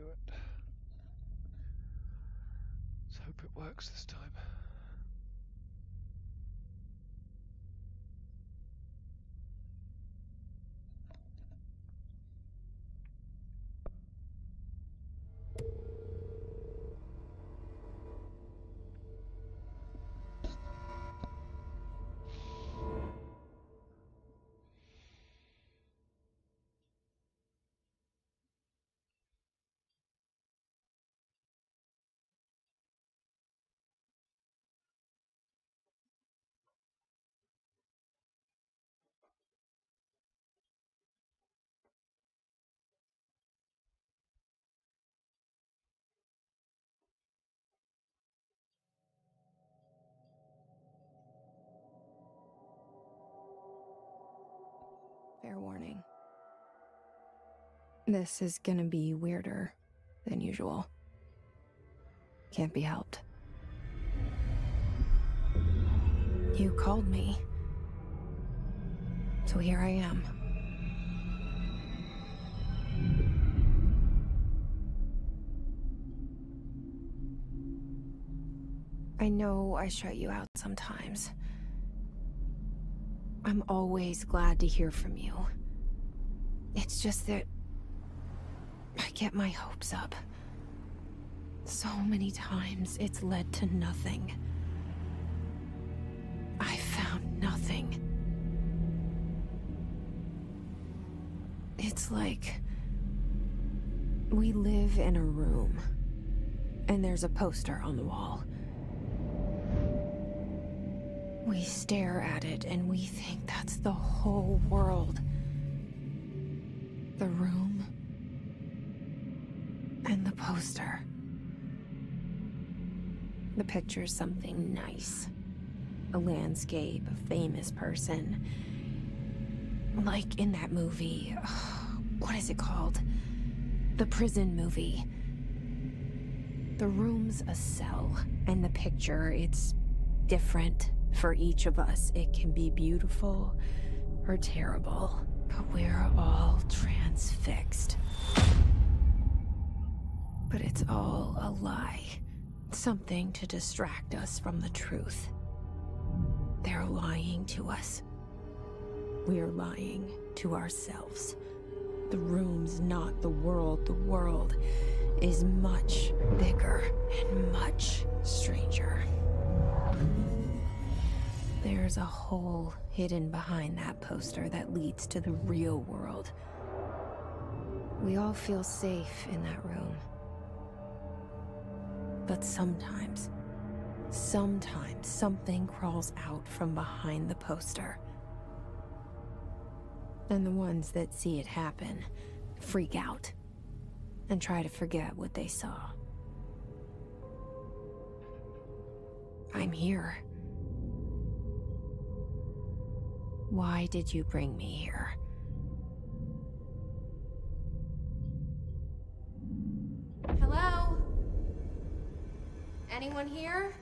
do it. Let's hope it works this time. Fair warning. This is gonna be weirder than usual. Can't be helped. You called me. So here I am. I know I shut you out sometimes. I'm always glad to hear from you. It's just that I get my hopes up. So many times it's led to nothing. I found nothing. It's like we live in a room, and there's a poster on the wall. We stare at it and we think that's the whole world. The room and the poster. The picture's something nice. A landscape, a famous person. Like in that movie, what is it called? The prison movie. The room's a cell, and the picture, it's different for each of us. It can be beautiful or terrible, but we're all transfixed. But it's all a lie. Something to distract us from the truth. They're lying to us. We're lying to ourselves. The room's not the world. The world is much bigger and much stranger. There's a hole hidden behind that poster that leads to the real world. We all feel safe in that room. But sometimes something crawls out from behind the poster. And the ones that see it happen freak out and try to forget what they saw. I'm here. Why did you bring me here? Hello? Anyone here?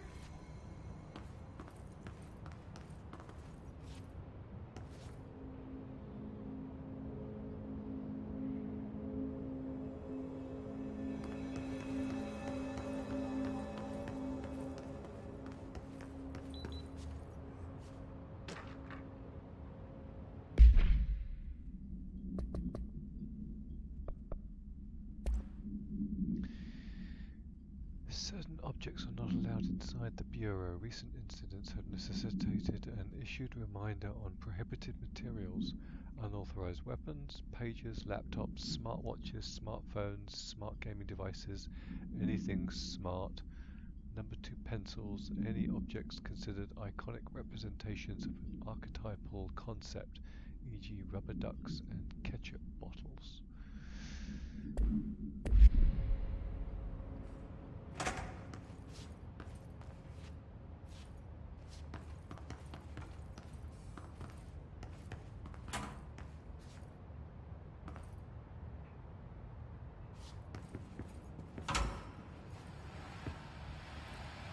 Certain objects are not allowed inside the Bureau. Recent incidents have necessitated an issued reminder on prohibited materials, unauthorized weapons, pages, laptops, smartwatches, smartphones, smart gaming devices, anything smart. Number 2, pencils, any objects considered iconic representations of an archetypal concept, e.g. rubber ducks and ketchup bottles.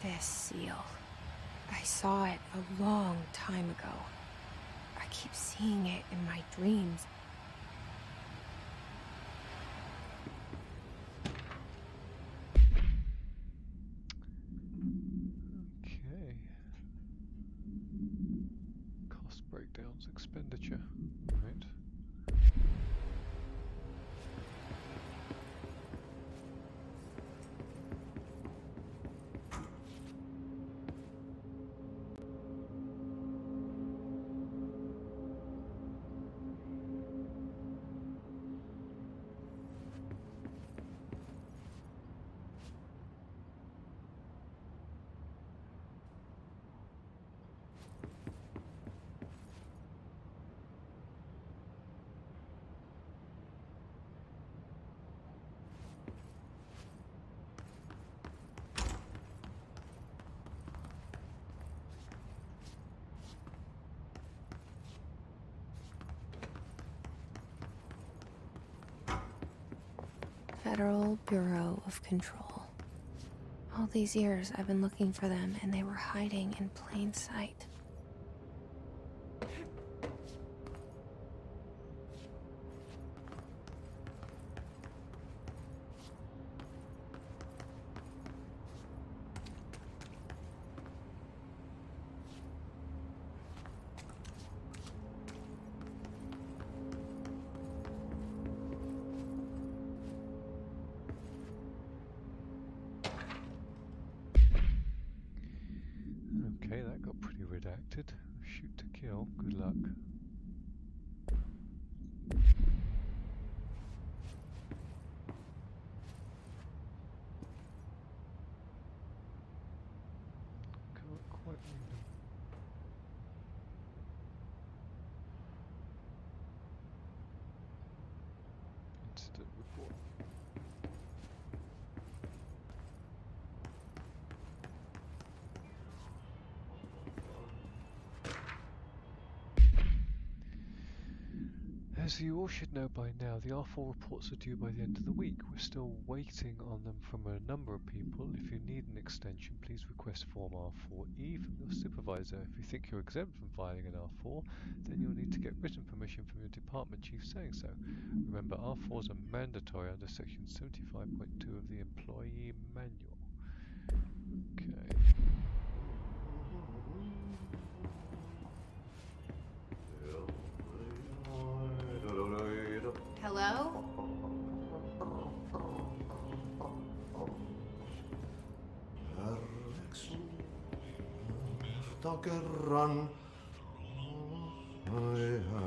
This seal. I saw it a long time ago. I keep seeing it in my dreams. accounts expenditure. Right. Federal Bureau of Control. All these years I've been looking for them, and they were hiding in plain sight. Okay, that got pretty redacted. Shoot to kill. Good luck. Can't quite read them. Incident report. As you all should know by now, the R4 reports are due by the end of the week. We're still waiting on them from a number of people. If you need an extension, please request Form R4E from your supervisor. If you think you're exempt from filing an R4, then you'll need to get written permission from your department chief saying so. Remember, R4s are mandatory under Section 75.2 of the Employee Manual. Okay. Hello?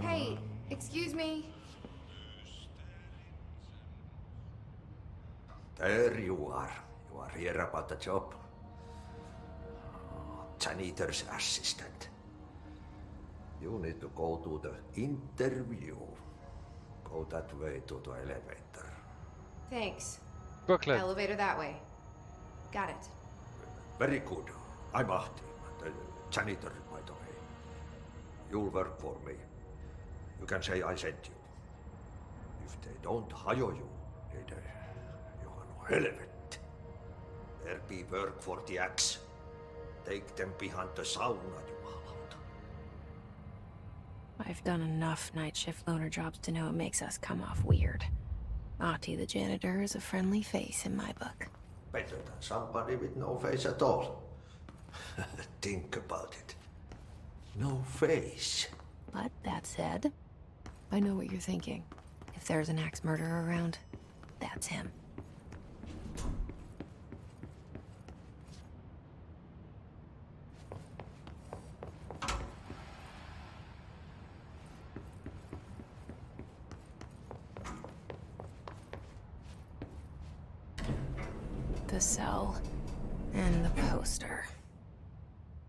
Hey, excuse me. There you are. You are here about the job. Janitor's assistant. You need to go to the interview. Go that way to the elevator. Thanks. Brooklyn. Elevator that way. Got it. Very good. I'm Ahti, the janitor, by the way. You'll work for me. You can say I sent you. If they don't hire you, then you are no helvet. There be work for the axe. Take them behind the sauna, jumalauta. I've done enough night shift loner jobs to know it makes us come off weird. Ahti the janitor is a friendly face in my book. Better than somebody with no face at all. Think about it. No face. But that said, I know what you're thinking. If there's an axe murderer around, that's him. The cell and the poster.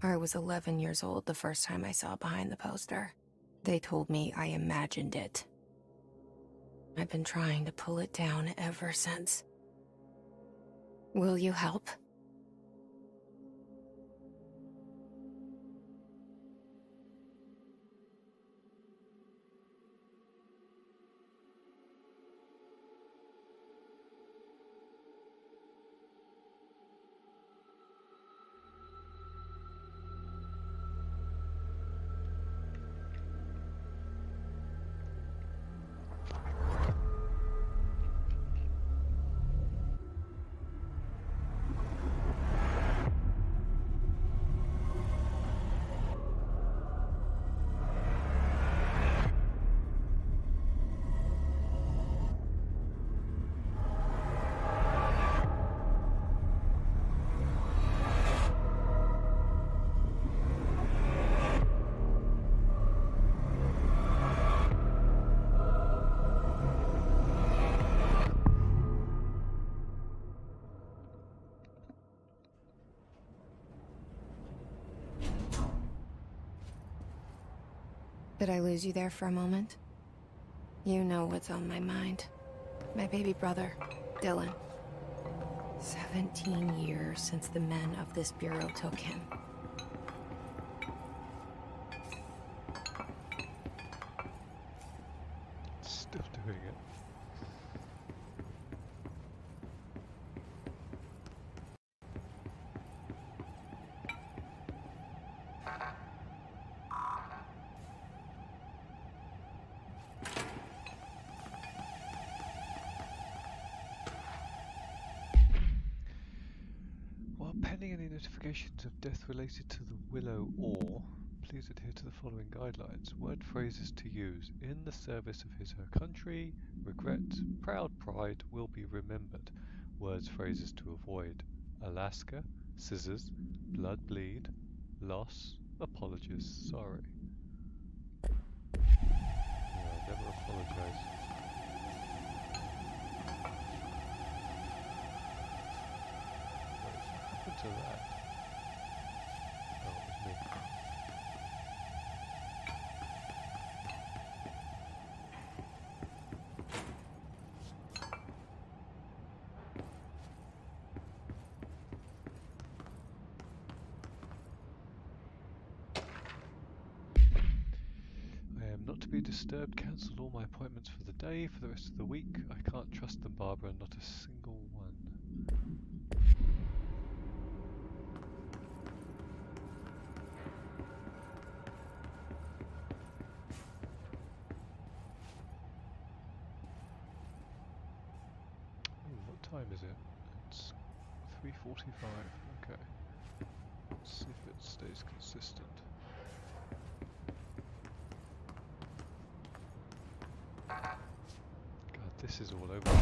I was 11 years old the first time I saw behind the poster. They told me I imagined it. I've been trying to pull it down ever since. Will you help? Did I lose you there for a moment? You know what's on my mind. My baby brother, Dylan. 17 years since the men of this bureau took him. Still doing it. While pending any notifications of death related to the Willow Ore, please adhere to the following guidelines. Word phrases to use. In the service of his/her country, regret, proud pride will be remembered. Words phrases to avoid. Alaska, scissors, blood bleed, loss, apologies, sorry. Yeah, never apologize. Wait, what happened to that? Oh, it was me. I am not to be disturbed. Cancelled all my appointments for the day. For the rest of the week, I can't trust them, Barbara. Not a single one. Ooh, what time is it? It's 3:45. Okay. Let's see if it stays consistent. God, this is all over the place.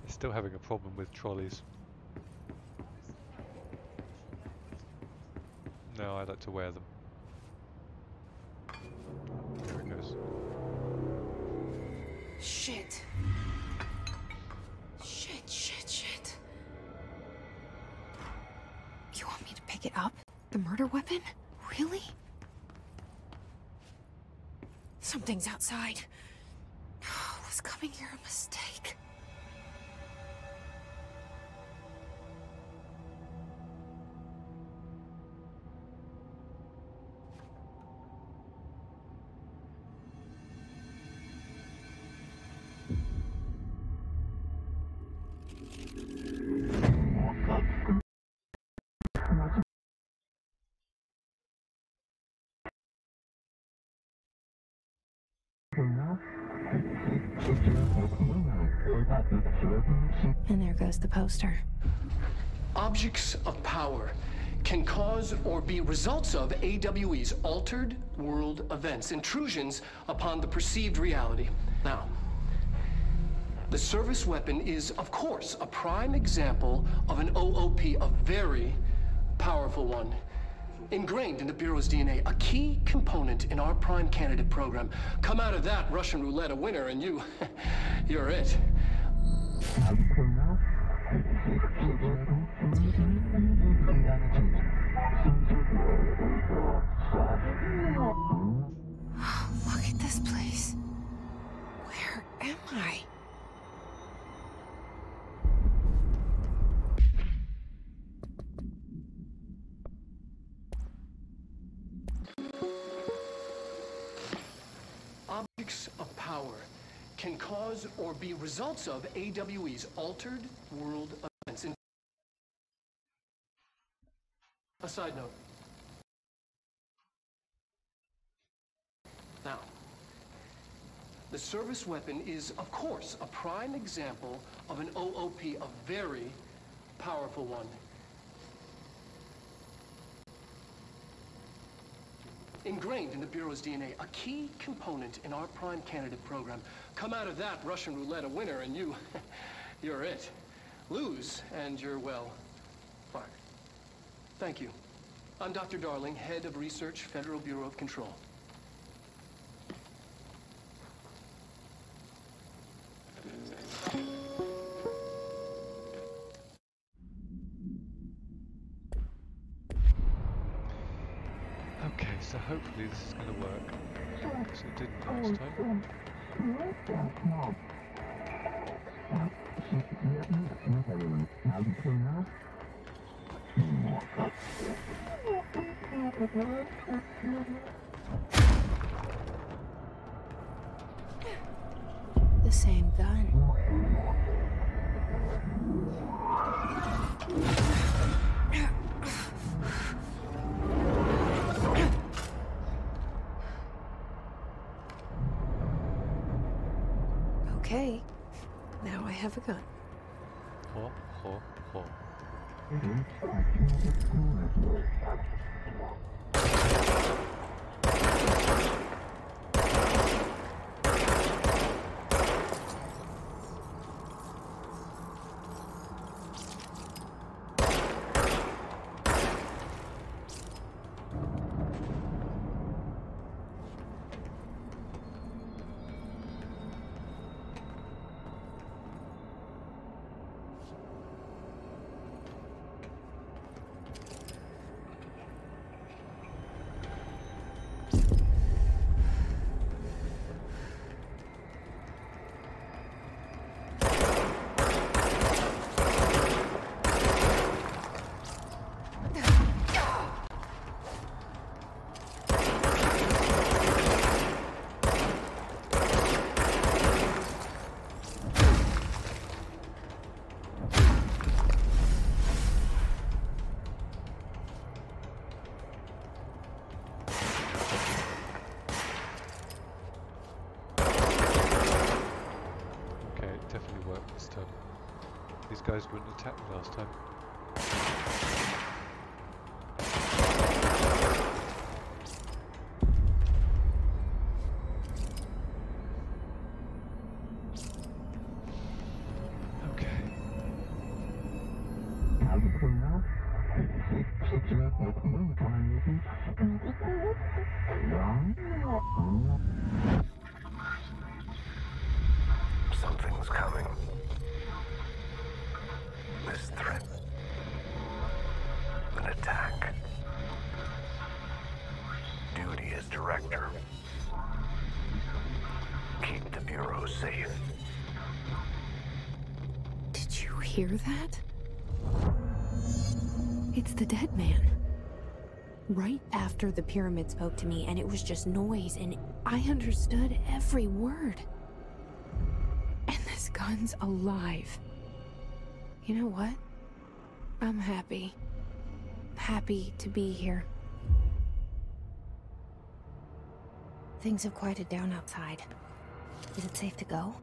They're still having a problem with trolleys. No, I like to wear them. There it goes. Shit. Shit. You want me to pick it up? The murder weapon? Really? Something's outside. Was coming here a mistake? And there goes the poster. Objects of power can cause or be results of AWE's altered world events, intrusions upon the perceived reality. Now, the service weapon is, of course, a prime example of an OOP, a very powerful one. Ingrained in the Bureau's DNA, a key component in our prime candidate program. Come out of that Russian roulette a winner and you're it. Look at this place. Where am I? Objects of power can cause or be results of AWE's altered world events. A side note. Now, the service weapon is, of course, a prime example of an OOP, a very powerful one. Ingrained in the Bureau's DNA, a key component in our prime candidate program. Come out of that Russian roulette a winner and you're it. Lose and you're, well, fired. Thank you. I'm Dr. Darling, head of research, Federal Bureau of Control. Okay, so hopefully this is going to work. Because it didn't last time. The same gun. Okay, now I have a gun. Ho, ho, ho. Definitely worked this time. These guys wouldn't attack me last time. Okay. Something's coming. This threat. An attack. Duty as director. Keep the Bureau safe. Did you hear that? It's the dead man. Right after the pyramid spoke to me, and it was just noise, and I understood every word. And this gun's alive. You know what? I'm happy. Happy to be here. Things have quieted down outside. Is it safe to go?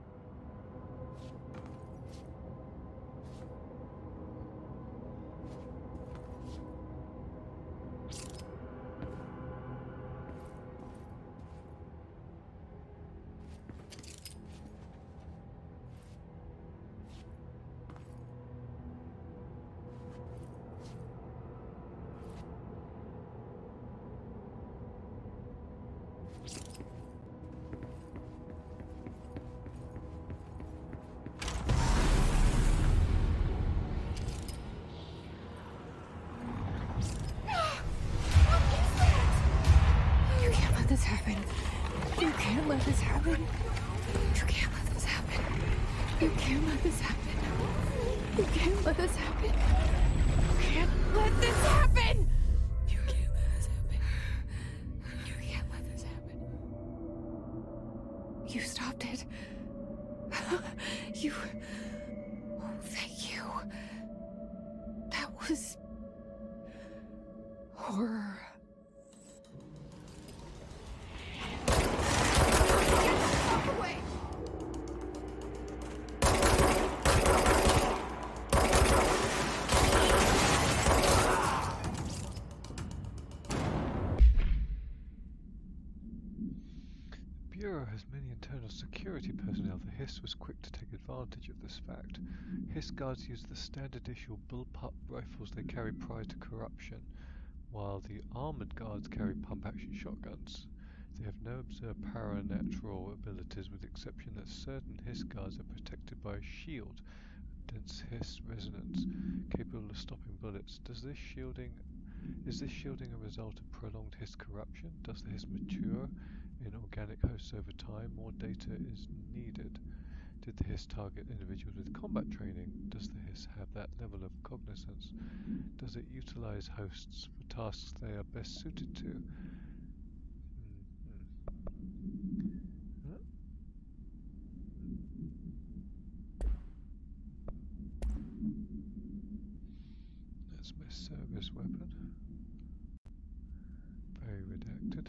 This happen. You can't let this happen. You can't let this happen. You can't let this happen. You can't let this happen. You can't let this happen. You can't let this happen. You can't let this happen. You stopped it. You... Oh, thank you. That was... horror. The Bureau has many internal security personnel. The Hiss was quick to take advantage of this fact. Hiss guards use the standard issue bullpup rifles they carry prior to corruption. While the armored guards carry pump-action shotguns, they have no observed paranatural abilities, with the exception that certain hiss guards are protected by a shield, dense hiss resonance, capable of stopping bullets. Is this shielding a result of prolonged hiss corruption? Does the hiss mature in organic hosts over time? More data is needed. Did the hiss target individuals with combat training? Does the hiss have that level of cognizance? Does it utilize hosts for tasks they are best suited to? That's my service weapon. Very redacted.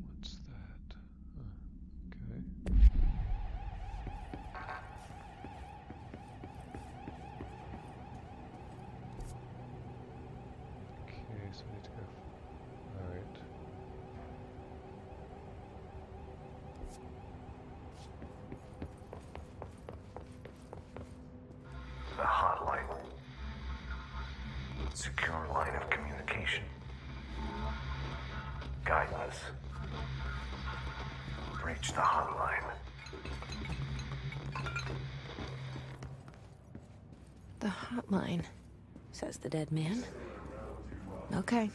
What's that? Okay. Okay, so I need to go. Alright. The hotline. Secure line of communication. Guidance. Reach the hotline. The hotline, says the dead man. Okay.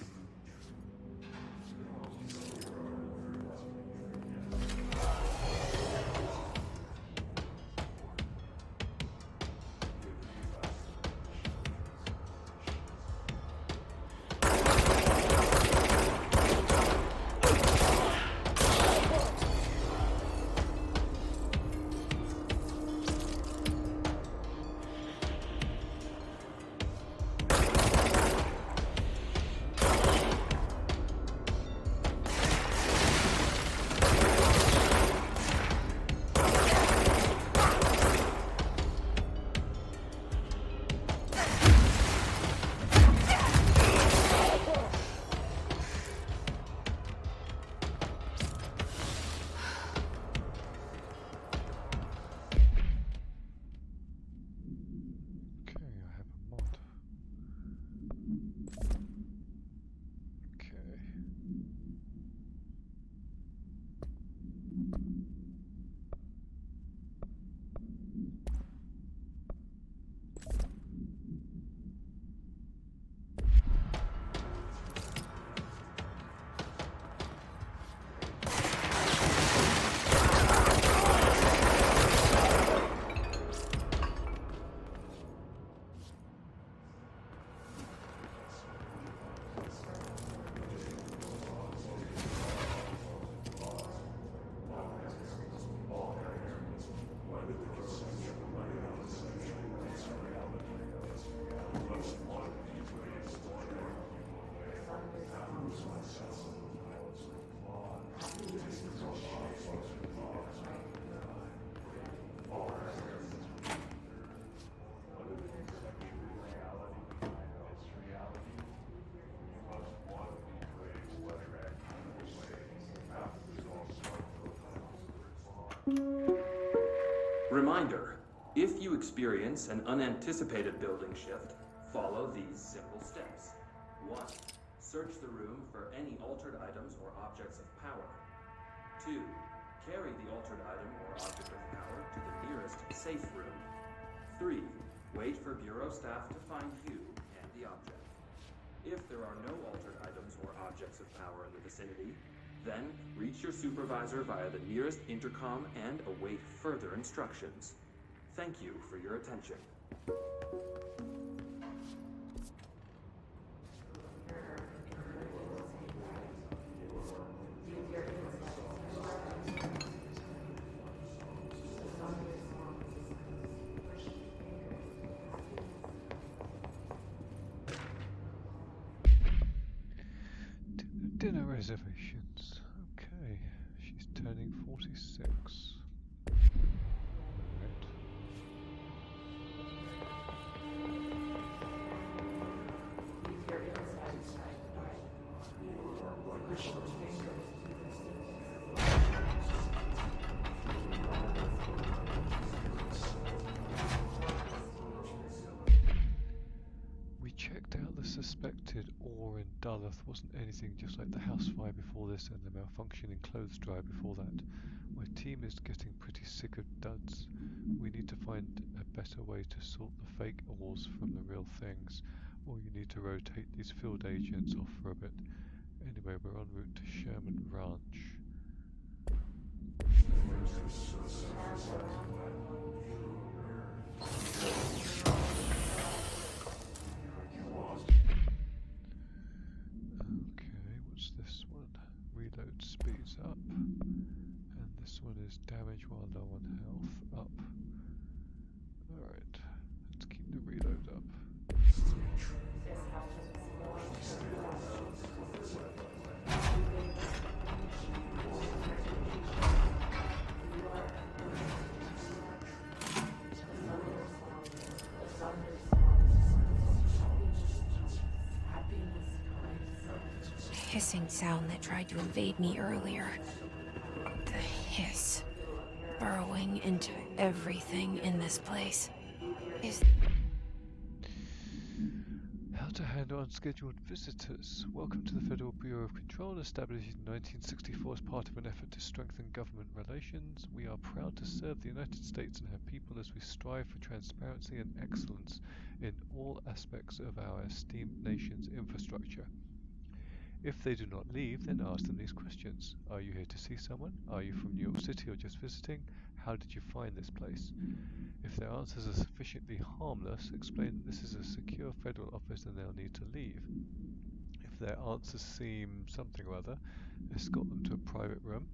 Reminder, if you experience an unanticipated building shift, follow these simple steps. 1. Search the room for any altered items or objects of power. 2. Carry the altered item or object of power to the nearest safe room. 3. Wait for Bureau staff to find you and the object. If there are no altered items or objects of power in the vicinity, then reach your supervisor via the nearest intercom and await further instructions. Thank you for your attention. Dinner reservations. Okay, she's turning 46. Duluth wasn't anything just like the house fire before this and the malfunctioning clothes dryer before that. My team is getting pretty sick of duds. We need to find a better way to sort the fake ores from the real things, or you need to rotate these field agents off for a bit. Anyway, we're en route to Sherman Ranch. Okay, what's this one? Reload speeds up. And this one is damage while low on health, up. Alright, let's keep the reload up. Hissing sound that tried to invade me earlier. The hiss. Burrowing into everything in this place. How to handle unscheduled visitors. Welcome to the Federal Bureau of Control, established in 1964 as part of an effort to strengthen government relations. We are proud to serve the United States and her people as we strive for transparency and excellence in all aspects of our esteemed nation's infrastructure. If they do not leave, then ask them these questions. Are you here to see someone? Are you from New York City or just visiting? How did you find this place? If their answers are sufficiently harmless, explain that this is a secure federal office and they'll need to leave. If their answers seem something or other, escort them to a private room.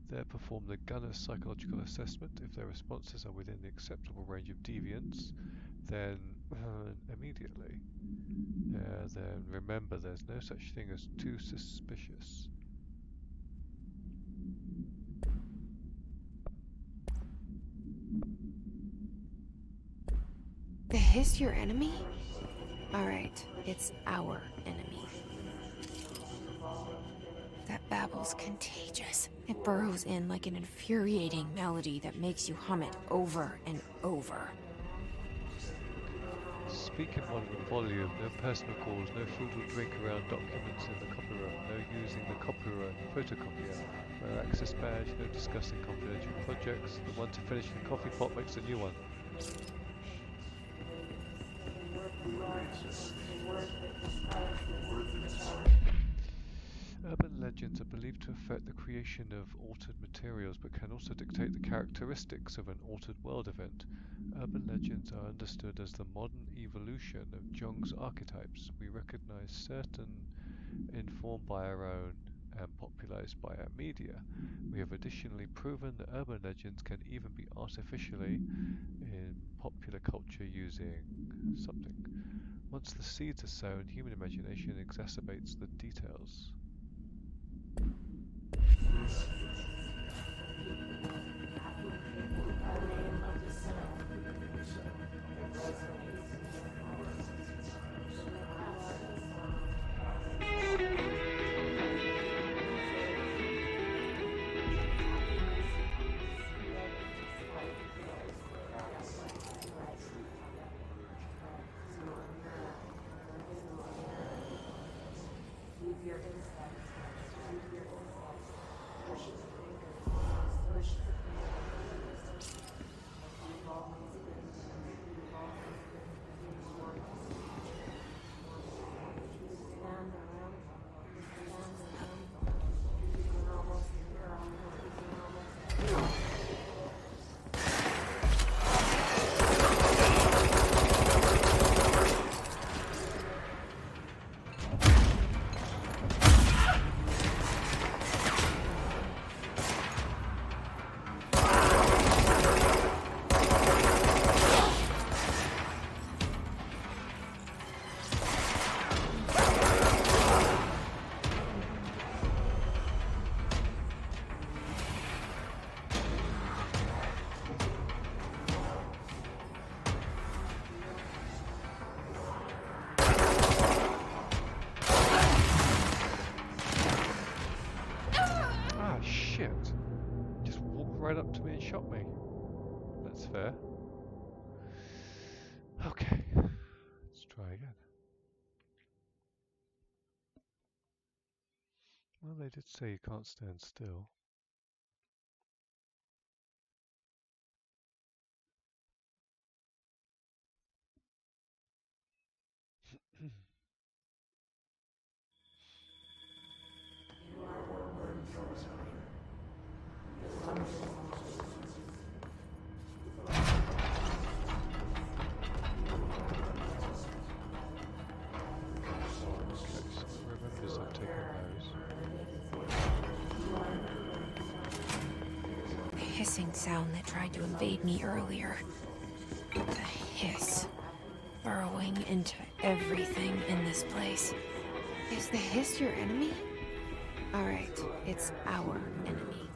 There perform the gunner's psychological assessment. If their responses are within the acceptable range of deviance, then immediately. Then remember, there's no such thing as too suspicious. The hiss your enemy? Alright, it's our enemy. That babble's contagious. It burrows in like an infuriating melody that makes you hum it over and over. Speak in moderate volume, no personal calls, no food or drink around documents in the copy room, no using the copy room photocopier, no access badge, no discussing confidential projects. The one to finish the coffee pot makes a new one. Urban legends are believed to affect the creation of altered materials, but can also dictate the characteristics of an altered world event. Urban legends are understood as the modern evolution of Jung's archetypes. We recognize certain informed by our own and popularized by our media. We have additionally proven that urban legends can even be artificially in popular culture using something. Once the seeds are sown, human imagination exacerbates the details. Right up to me and shot me. That's fair. Okay, let's try again. they did say you can't stand still. Hissing sound that tried to invade me earlier. The hiss. Burrowing into everything in this place. Is the hiss your enemy? Alright, it's our enemy.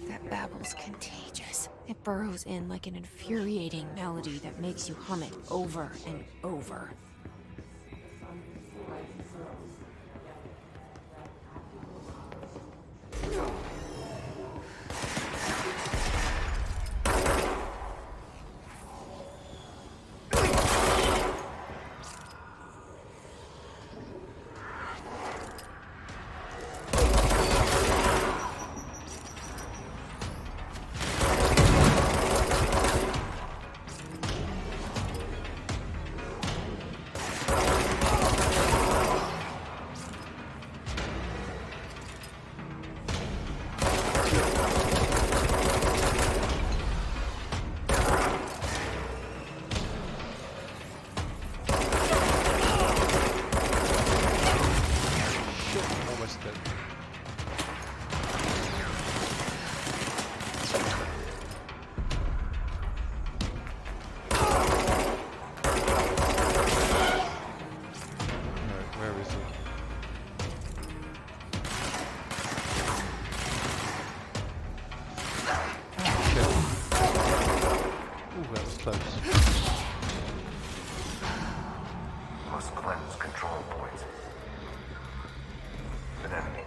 That babble's contagious. It burrows in like an infuriating melody that makes you hum it over and over. Must cleanse control points. An enemy.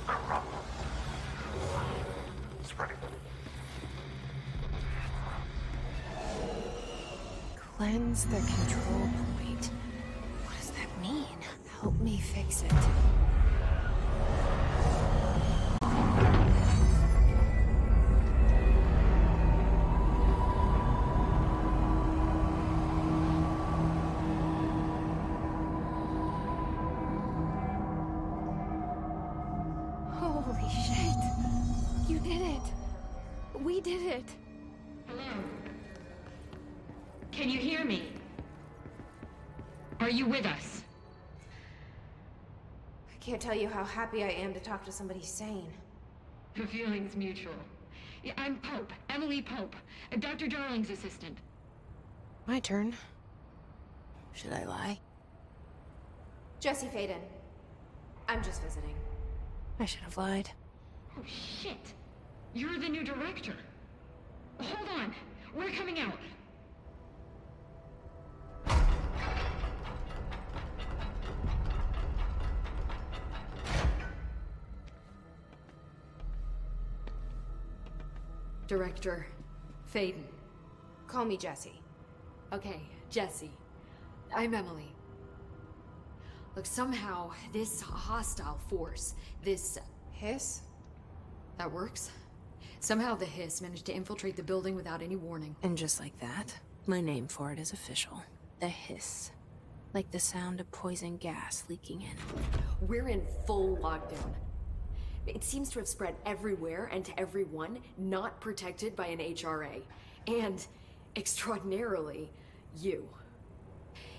Corrupt. Spreading. Cleanse the control point. What does that mean? Help me fix it. Holy shit. You did it. We did it. Hello? Can you hear me? Are you with us? I can't tell you how happy I am to talk to somebody sane. The feeling's mutual. Yeah, I'm Pope, Emily Pope, Dr. Darling's assistant. My turn. Should I lie? Jesse Faden. I'm just visiting. I should have lied. Oh, shit. You're the new director. Hold on. We're coming out. Director Faden. Call me Jesse. Okay, Jesse. I'm Emily. Look, somehow this hostile force, this Hiss? that works. Somehow the hiss managed to infiltrate the building without any warning. And just like that, my name for it is official. The hiss. Like the sound of poison gas leaking in. We're in full lockdown. It seems to have spread everywhere and to everyone not protected by an HRA. And, extraordinarily, you.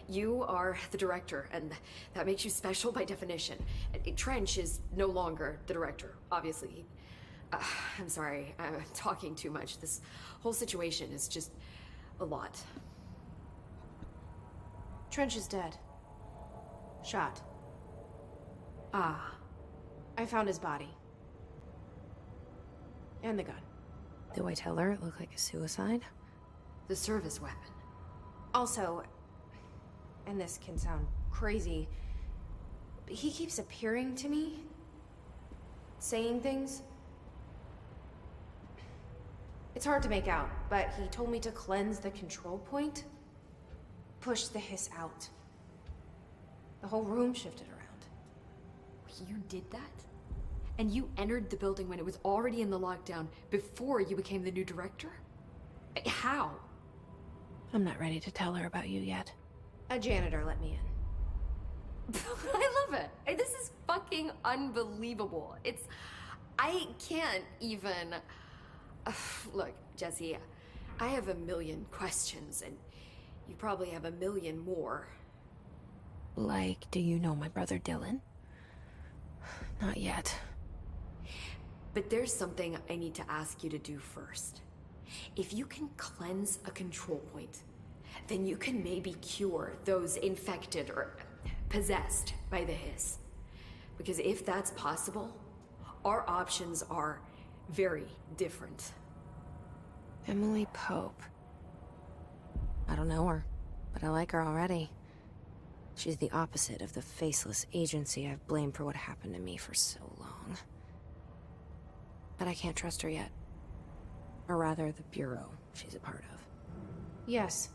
You are the director, and that makes you special by definition. Trench is no longer the director, obviously. I'm sorry, I'm talking too much. This whole situation is just a lot. Trench is dead. Shot. Ah. I found his body. And the gun. Do I tell her it looked like a suicide? The service weapon. Also, and this can sound crazy, but he keeps appearing to me. Saying things. It's hard to make out, but he told me to cleanse the control point. Push the hiss out. The whole room shifted around. You did that? And you entered the building when it was already in the lockdown before you became the new director? How? I'm not ready to tell her about you yet. A janitor let me in. I love it. This is fucking unbelievable. I can't even... Look, Jesse, I have a million questions, and you probably have a million more. Like, do you know my brother Dylan? Not yet. But there's something I need to ask you to do first. If you can cleanse a control point, then you can maybe cure those infected or possessed by the hiss. Because if that's possible, our options are very different. Emily Pope. I don't know her, but I like her already. She's the opposite of the faceless agency I've blamed for what happened to me for so long. But I can't trust her yet. Or rather, the Bureau she's a part of. Yes.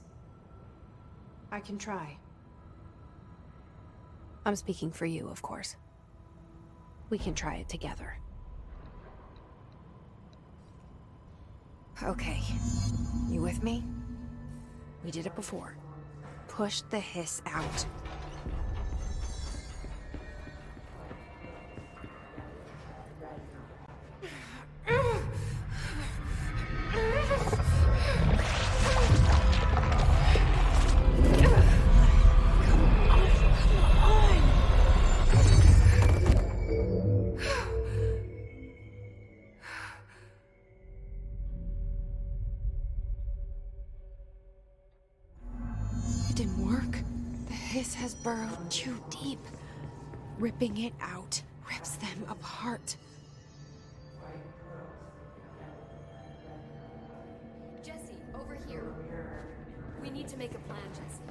I can try. I'm speaking for you, of course. We can try it together. Okay. You with me? We did it before. Push the hiss out. It didn't work. The hiss has burrowed too deep. Ripping it out rips them apart. Jesse, over here. We need to make a plan, Jesse.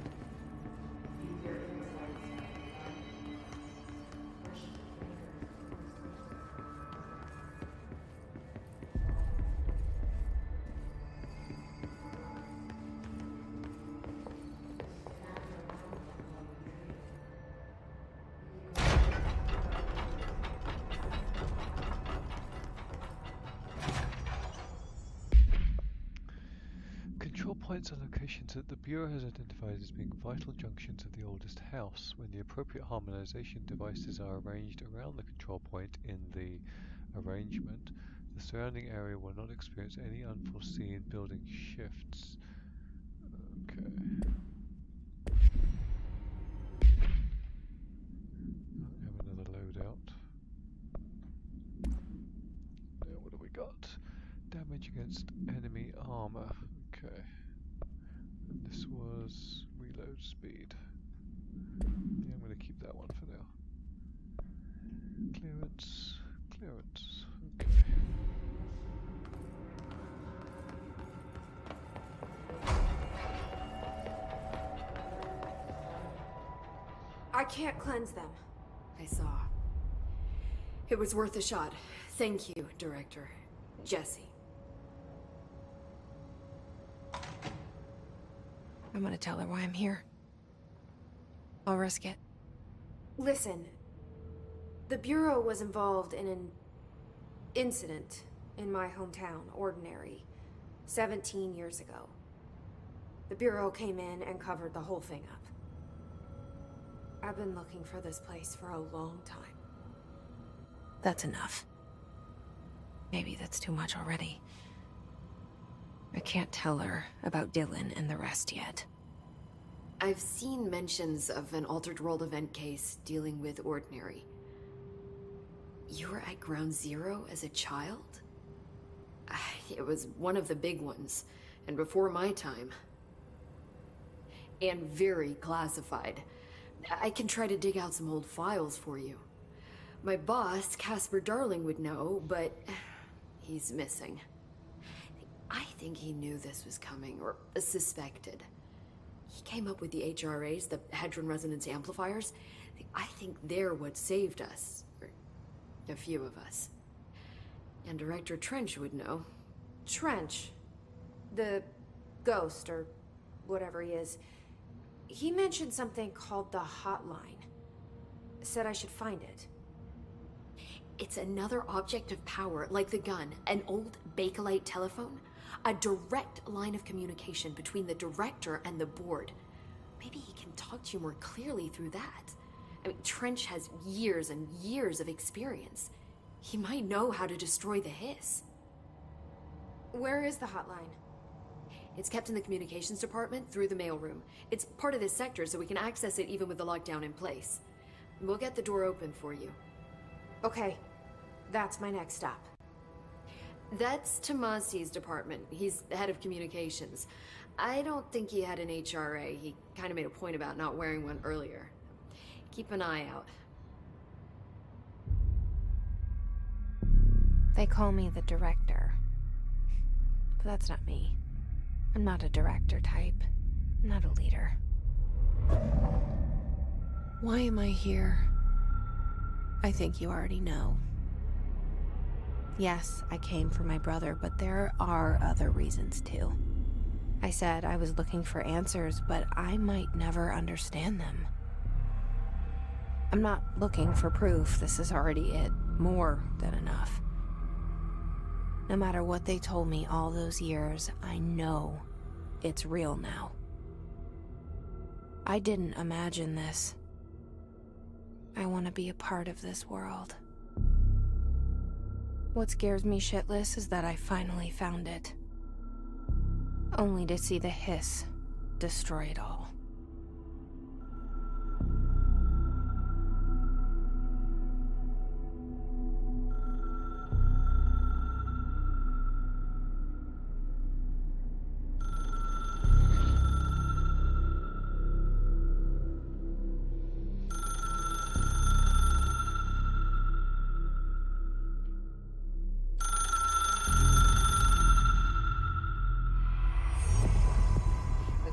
Control points are locations that the Bureau has identified as being vital junctions of the oldest house. When the appropriate harmonization devices are arranged around the control point in the arrangement, the surrounding area will not experience any unforeseen building shifts. Okay. Have another loadout. Now what have we got? Damage against enemy armor. Okay. And this was reload speed. Yeah, I'm going to keep that one for now. Clearance. Clearance. Okay. I can't cleanse them. I saw. It was worth a shot. Thank you, Director. Jesse. I'm gonna tell her why I'm here. I'll risk it. Listen, the Bureau was involved in an incident in my hometown, Ordinary, 17 years ago. The Bureau came in and covered the whole thing up. I've been looking for this place for a long time. That's enough. Maybe that's too much already. I can't tell her about Dylan and the rest yet. I've seen mentions of an Altered World event case dealing with Ordinary. You were at Ground Zero as a child? It was one of the big ones, and before my time. And very classified. I can try to dig out some old files for you. My boss, Casper Darling, would know, but he's missing. I think he knew this was coming, or suspected. He came up with the HRAs, the Hadron Resonance Amplifiers. I think they're what saved us. Or a few of us. And Director Trench would know. Trench, the ghost, or whatever he is, he mentioned something called the Hotline. Said I should find it. It's another object of power, like the gun, an old Bakelite telephone. A direct line of communication between the director and the board. Maybe he can talk to you more clearly through that. I mean, Trench has years and years of experience. He might know how to destroy the hiss. Where is the hotline? It's kept in the communications department through the mailroom. It's part of this sector, so we can access it even with the lockdown in place. We'll get the door open for you. Okay, that's my next stop. That's Tomasi's department. He's the head of communications. I don't think he had an HRA. He kind of made a point about not wearing one earlier. Keep an eye out. They call me the director. But that's not me. I'm not a director type. I'm not a leader. Why am I here? I think you already know. Yes, I came for my brother, but there are other reasons too. I said I was looking for answers, but I might never understand them. I'm not looking for proof. This is already it. More than enough. No matter what they told me all those years, I know it's real now. I didn't imagine this. I want to be a part of this world. What scares me shitless is that I finally found it. Only to see the hiss destroy it all.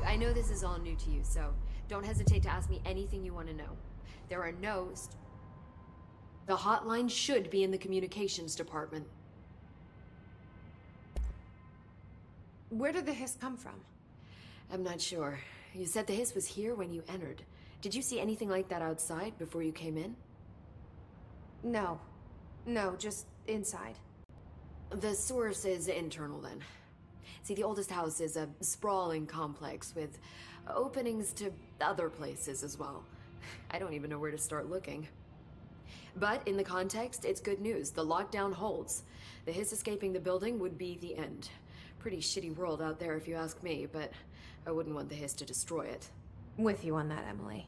I know this is all new to you, so don't hesitate to ask me anything you want to know. There are no... The hotline should be in the communications department. Where did the hiss come from? I'm not sure. You said the hiss was here when you entered. Did you see anything like that outside before you came in? No. No, just inside. The source is internal then. See, the oldest house is a sprawling complex with openings to other places as well. I don't even know where to start looking. But in the context, it's good news. The lockdown holds. The hiss escaping the building would be the end. Pretty shitty world out there if you ask me, but I wouldn't want the hiss to destroy it. With you on that, Emily.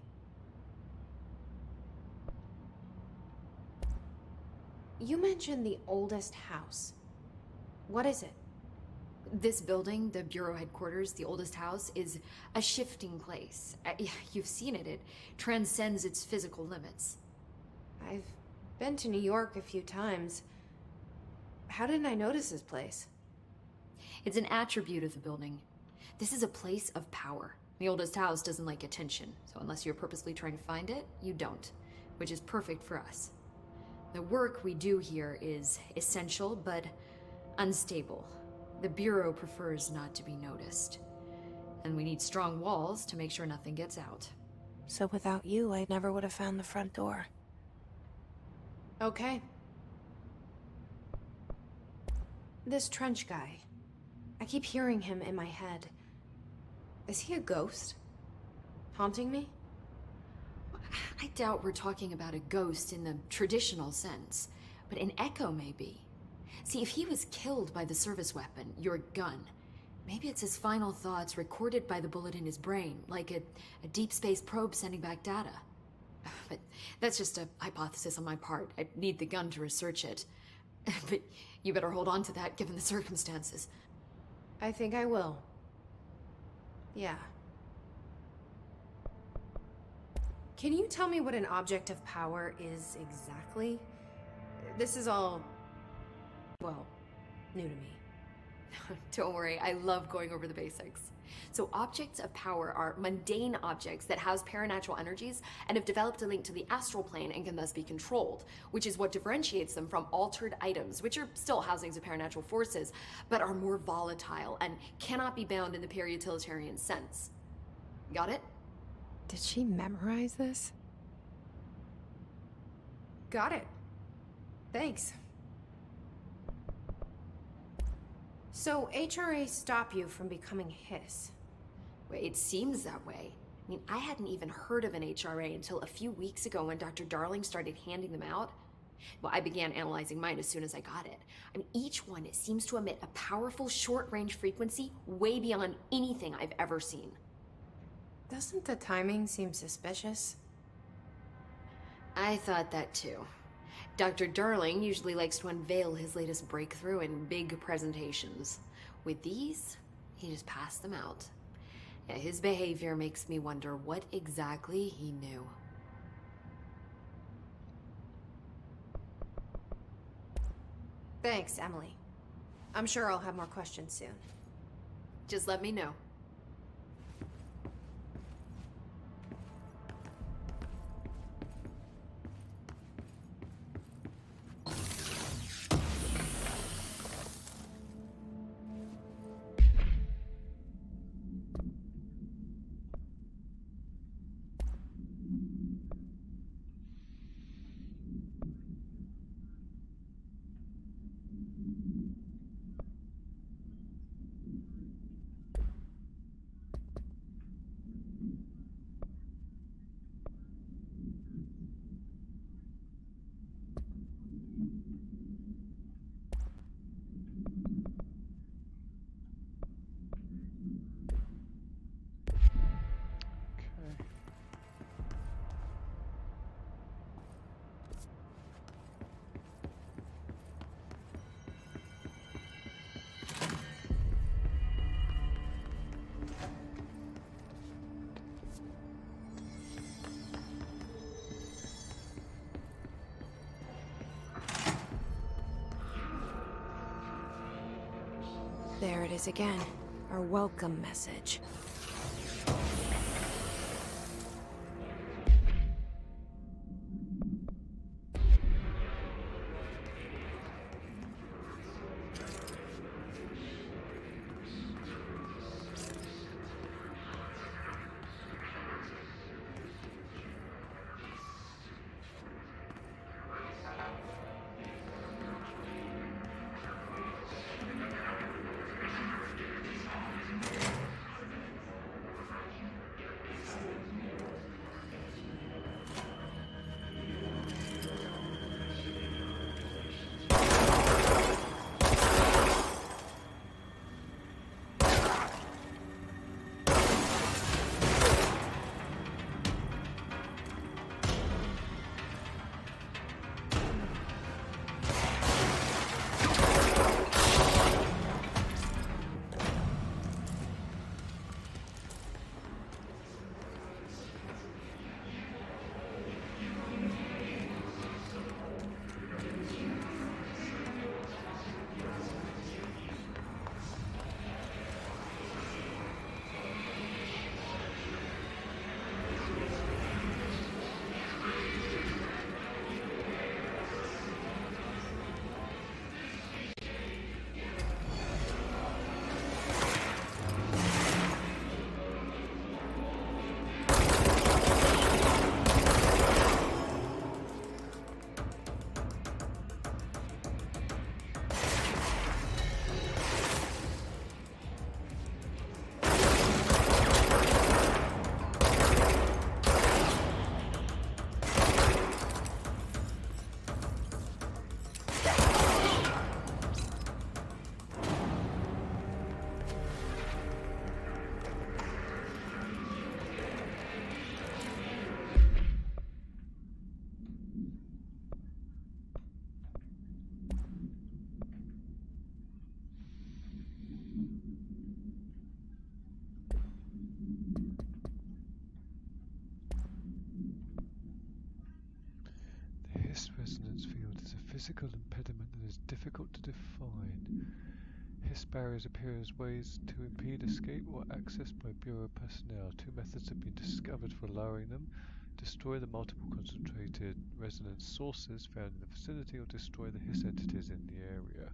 You mentioned the oldest house. What is it? This building, the Bureau headquarters, the oldest house, is a shifting place. You've seen it. It transcends its physical limits. I've been to New York a few times. How didn't I notice this place? It's an attribute of the building. This is a place of power. The oldest house doesn't like attention, so unless you're purposely trying to find it, you don't, which is perfect for us. The work we do here is essential, but unstable. The Bureau prefers not to be noticed. And we need strong walls to make sure nothing gets out. So without you, I never would have found the front door. Okay. This Trench guy. I keep hearing him in my head. Is he a ghost? Haunting me? I doubt we're talking about a ghost in the traditional sense, but an echo maybe. See, if he was killed by the service weapon, your gun, maybe it's his final thoughts recorded by the bullet in his brain, like a deep space probe sending back data. But that's just a hypothesis on my part. I need the gun to research it. But you better hold on to that given the circumstances. I think I will. Yeah. Can you tell me what an object of power is exactly? This is all, well, new to me. Don't worry, I love going over the basics. So objects of power are mundane objects that house paranatural energies and have developed a link to the astral plane and can thus be controlled, which is what differentiates them from altered items, which are still housings of paranatural forces, but are more volatile and cannot be bound in the pure utilitarian sense. Got it? Did she memorize this? Got it. Thanks. So, HRA stop you from becoming Hiss? Well, it seems that way. I mean, I hadn't even heard of an HRA until a few weeks ago when Dr. Darling started handing them out. Well, I began analyzing mine as soon as I got it. I mean, each one seems to emit a powerful short-range frequency way beyond anything I've ever seen. Doesn't the timing seem suspicious? I thought that too. Dr. Darling usually likes to unveil his latest breakthrough in big presentations. With these, he just passed them out. Yeah, his behavior makes me wonder what exactly he knew. Thanks, Emily. I'm sure I'll have more questions soon. Just let me know. There it is again. Our welcome message. Hiss resonance field is a physical impediment that is difficult to define. Hiss barriers appear as ways to impede escape or access by Bureau personnel. Two methods have been discovered for lowering them: destroy the multiple concentrated resonance sources found in the vicinity, or destroy the Hiss entities in the area.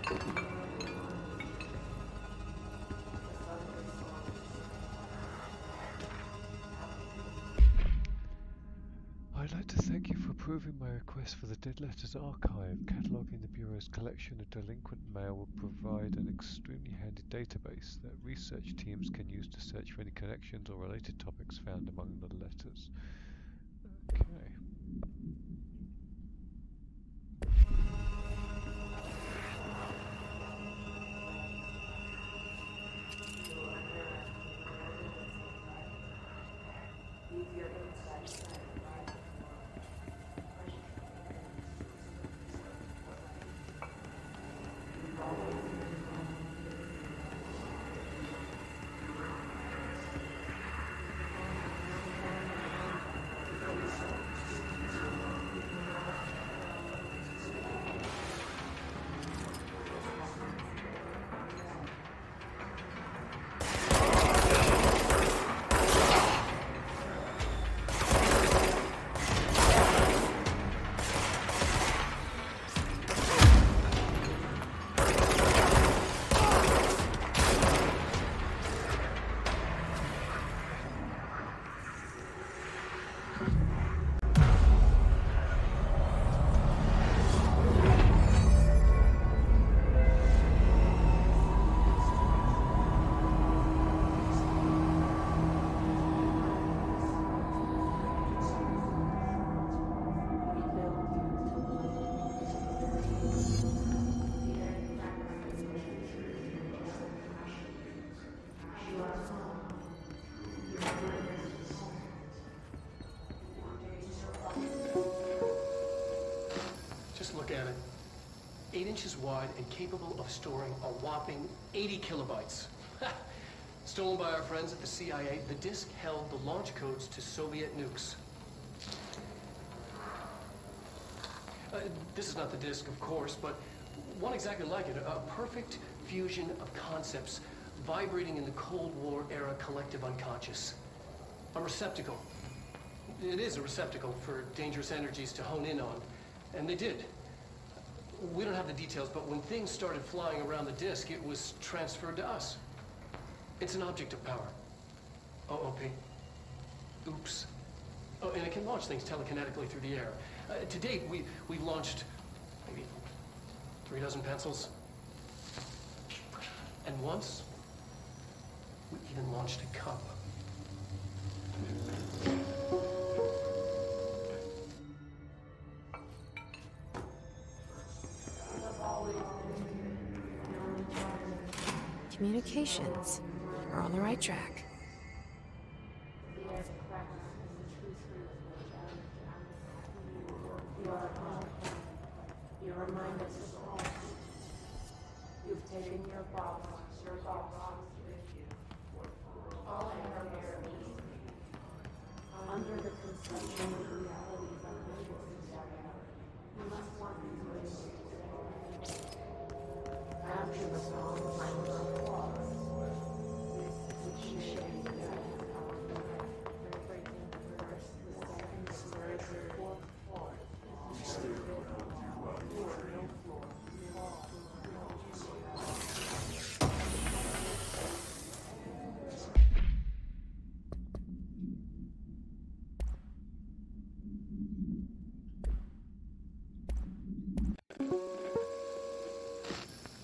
I'd like to thank you for approving my request for the Dead Letters Archive. Cataloguing the Bureau's collection of delinquent mail will provide an extremely handy database that research teams can use to search for any connections or related topics found among the letters. Okay. Look at it. 8 inches wide and capable of storing a whopping 80 kilobytes. Stolen by our friends at the CIA, the disk held the launch codes to Soviet nukes. This is not the disk, of course, but one exactly like it. A perfect fusion of concepts vibrating in the Cold War era collective unconscious. A receptacle. It is a receptacle for dangerous energies to hone in on. And they did. We don't have the details, but when things started flying around the disk, it was transferred to us. It's an object of power. OOP. Oops. Oh, and it can launch things telekinetically through the air. To date, we've launched maybe 3 dozen pencils. And once, we even launched a cup. Communications. We're on the right track. You remind us of all. You've taken your thoughts with you. All areas under the conception of realities unable you must want these ways. After the song, I will applause, which you share together.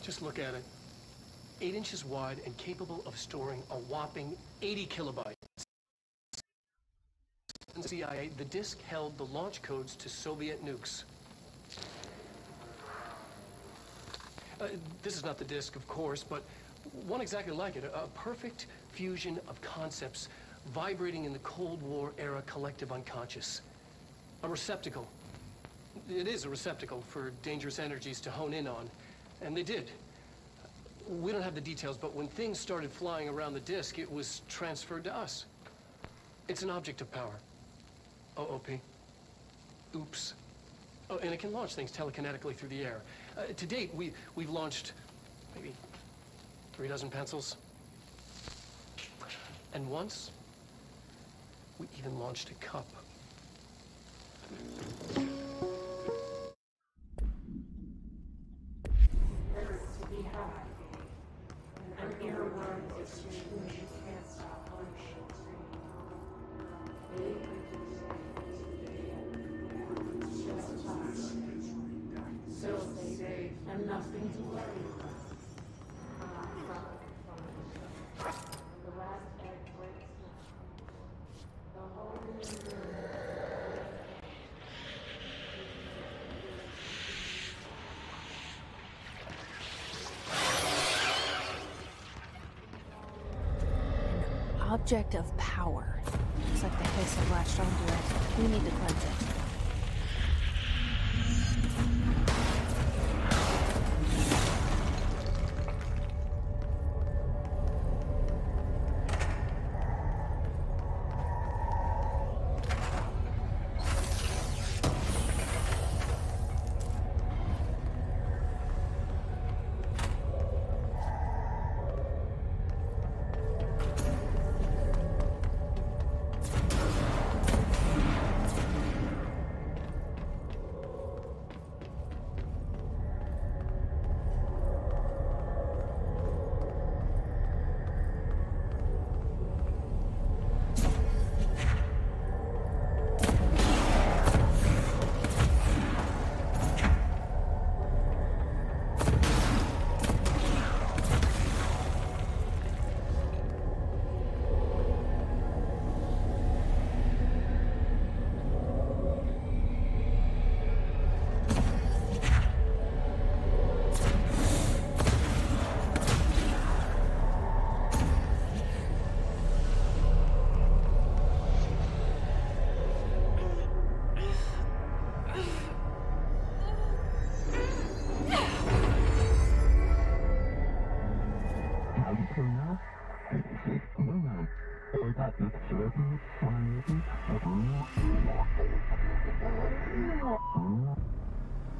Just look at it. 8 inches wide and capable of storing a whopping 80 kilobytes. In the CIA, the disk held the launch codes to Soviet nukes. This is not the disk, of course, but one exactly like it. A perfect fusion of concepts vibrating in the Cold War era collective unconscious. A receptacle. It is a receptacle for dangerous energies to hone in on. And they did. We don't have the details, but when things started flying around the disk, it was transferred to us. It's an object of power. OOP. Oops. Oh, and it can launch things telekinetically through the air. To date, we've launched maybe 3 dozen pencils. And once, we even launched a cup. can't stop punishing. They just us. So safe and nothing to worry about. The last egg breaks now. The whole object of power. Looks like the hiss have latched onto it. We need to cleanse it.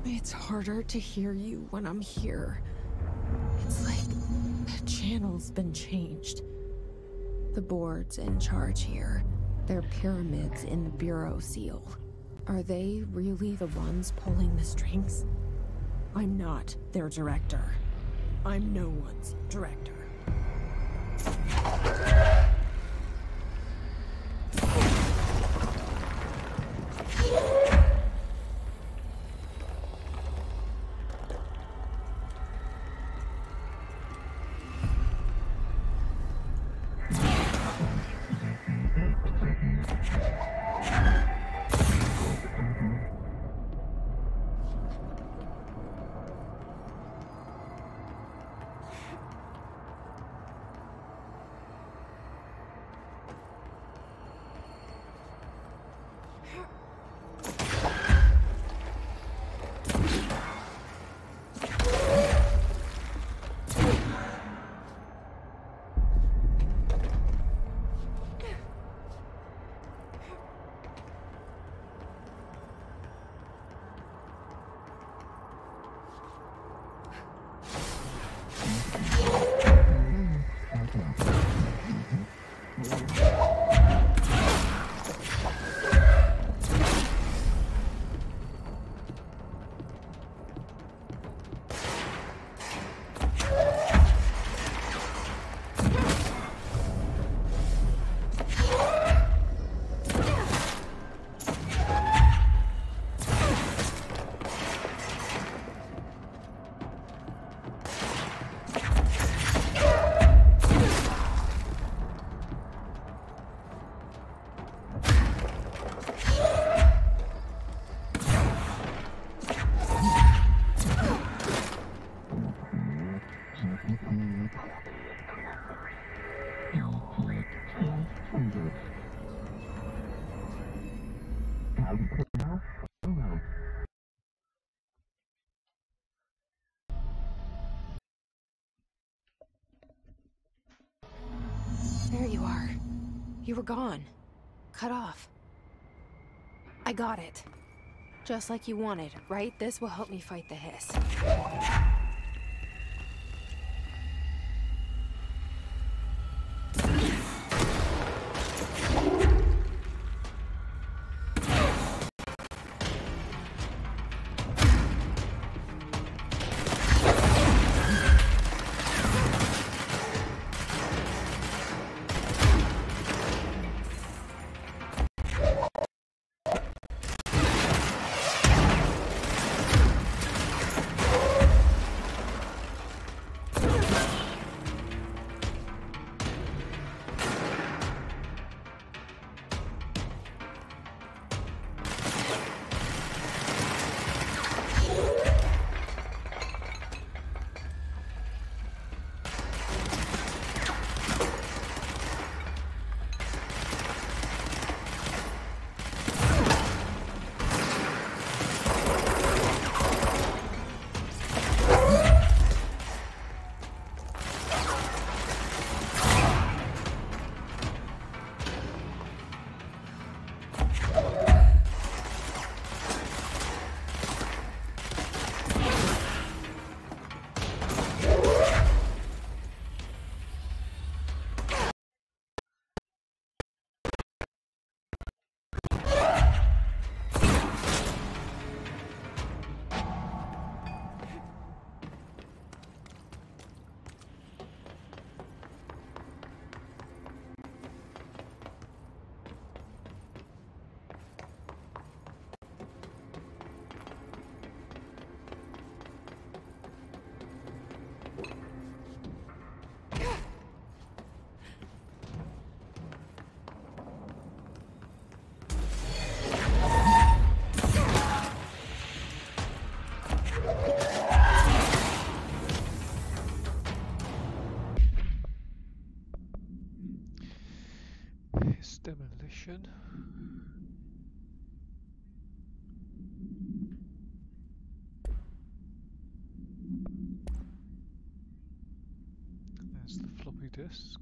It's harder to hear you when I'm here. It's like the channel's been changed. The board's in charge here. They're pyramids in the Bureau seal. Are they really the ones pulling the strings? I'm not their director. I'm no one's director. There you are. You were gone. Cut off. I got it. Just like you wanted, right? This will help me fight the hiss. Demolition. There's the floppy disk.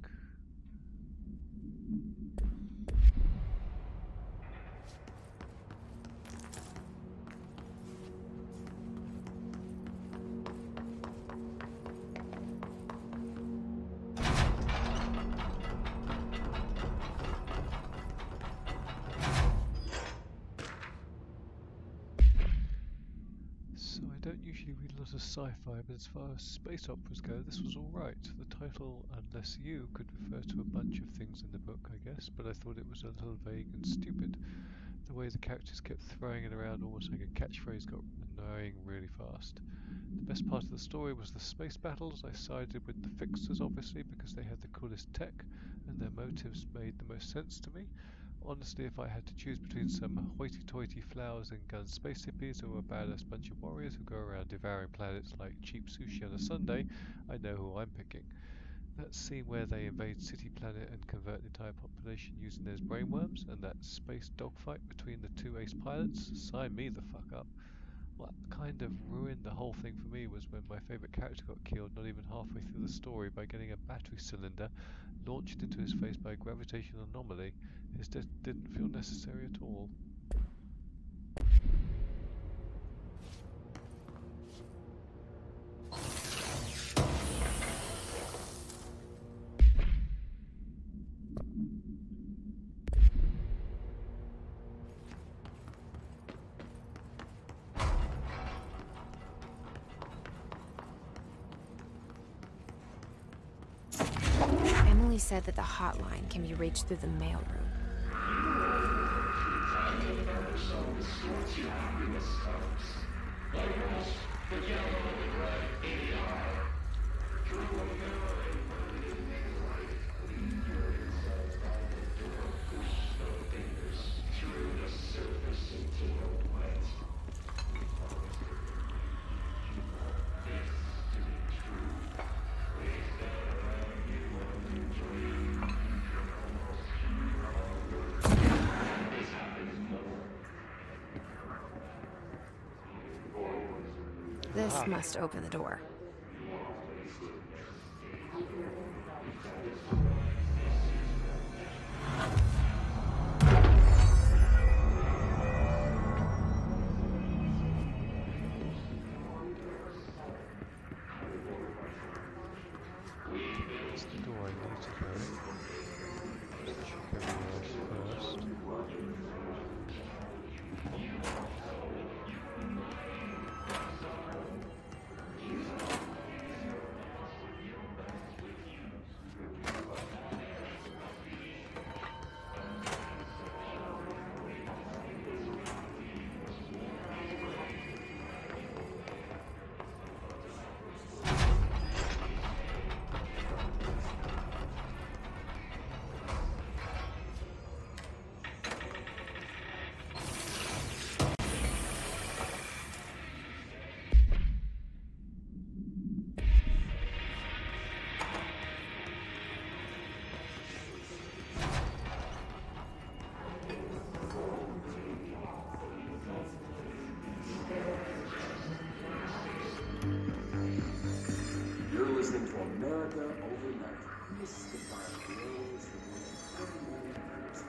So I don't usually read a lot of sci-fi, but as far as space operas go, this was alright. The title, Unless You, could refer to a bunch of things in the book, I guess, but I thought it was a little vague and stupid. The way the characters kept throwing it around almost like a catchphrase got annoying really fast. The best part of the story was the space battles. I sided with the fixers, obviously, because they had the coolest tech, and their motives made the most sense to me. Honestly, if I had to choose between some hoity-toity flowers and gun space hippies or a badass bunch of warriors who go around devouring planets like cheap sushi on a Sunday, I know who I'm picking. That scene where they invade City Planet and convert the entire population using those brainworms, and that space dogfight between the two ace pilots, sign me the fuck up. What kind of ruined the whole thing for me was when my favourite character got killed not even halfway through the story by getting a battery cylinder launched into his face by a gravitational anomaly. His death didn't feel necessary at all. Emily said that the hotline can be reached through the mailroom. This must open the door. It's the door I need to go. Just check everywhere else first. You're listening to America Overnight. Mystifying worlds revealing years.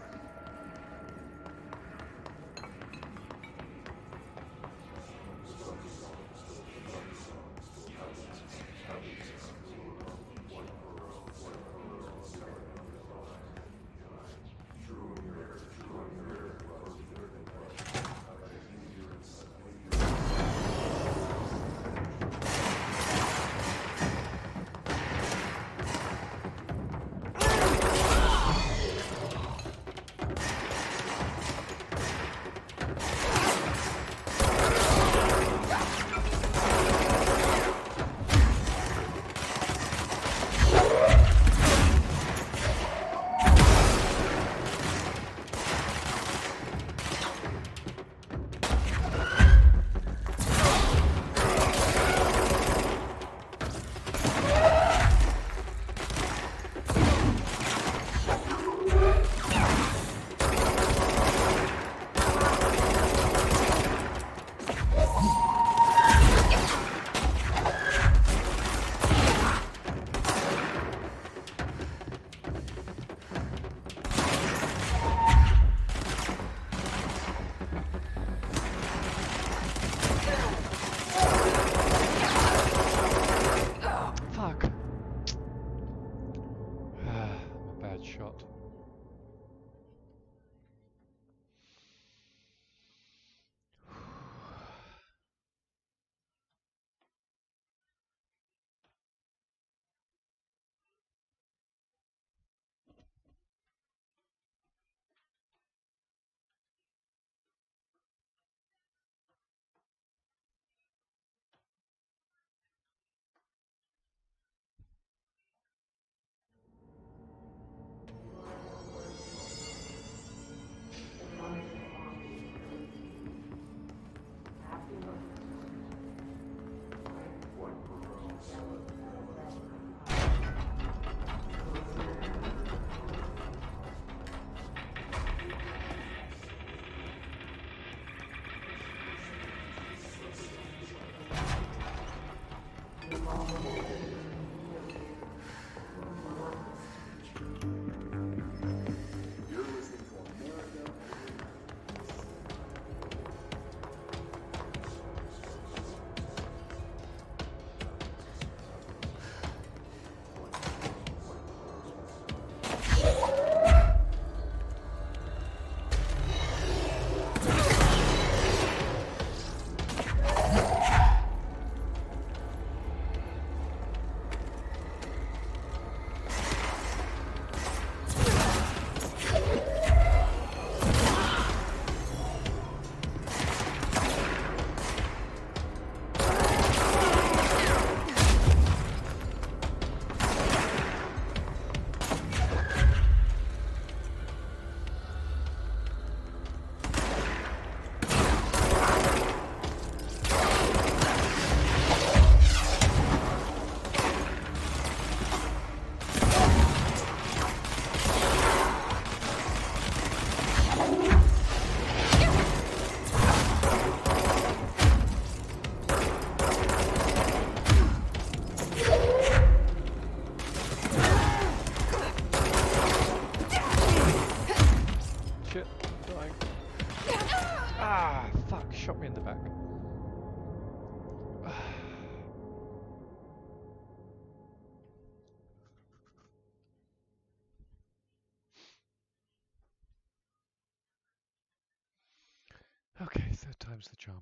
Okay, third time's the charm.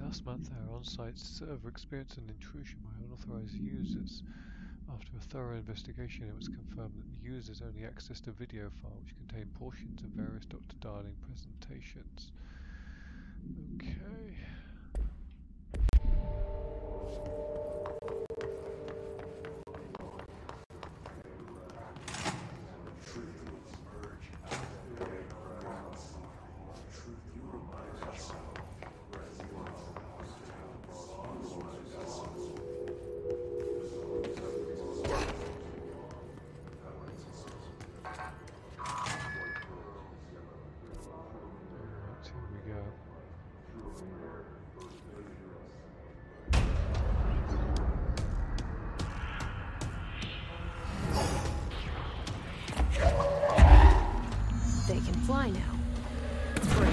Last month, our on-site server experienced an intrusion by unauthorized users. After a thorough investigation, it was confirmed that the users only accessed a video file which contained portions of various Dr. Darling presentations. Okay. They can fly now. Great.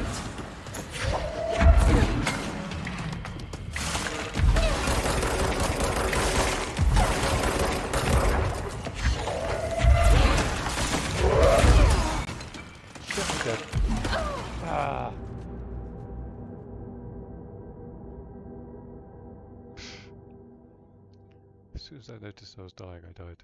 Ah. As soon as I noticed I was dying, I died.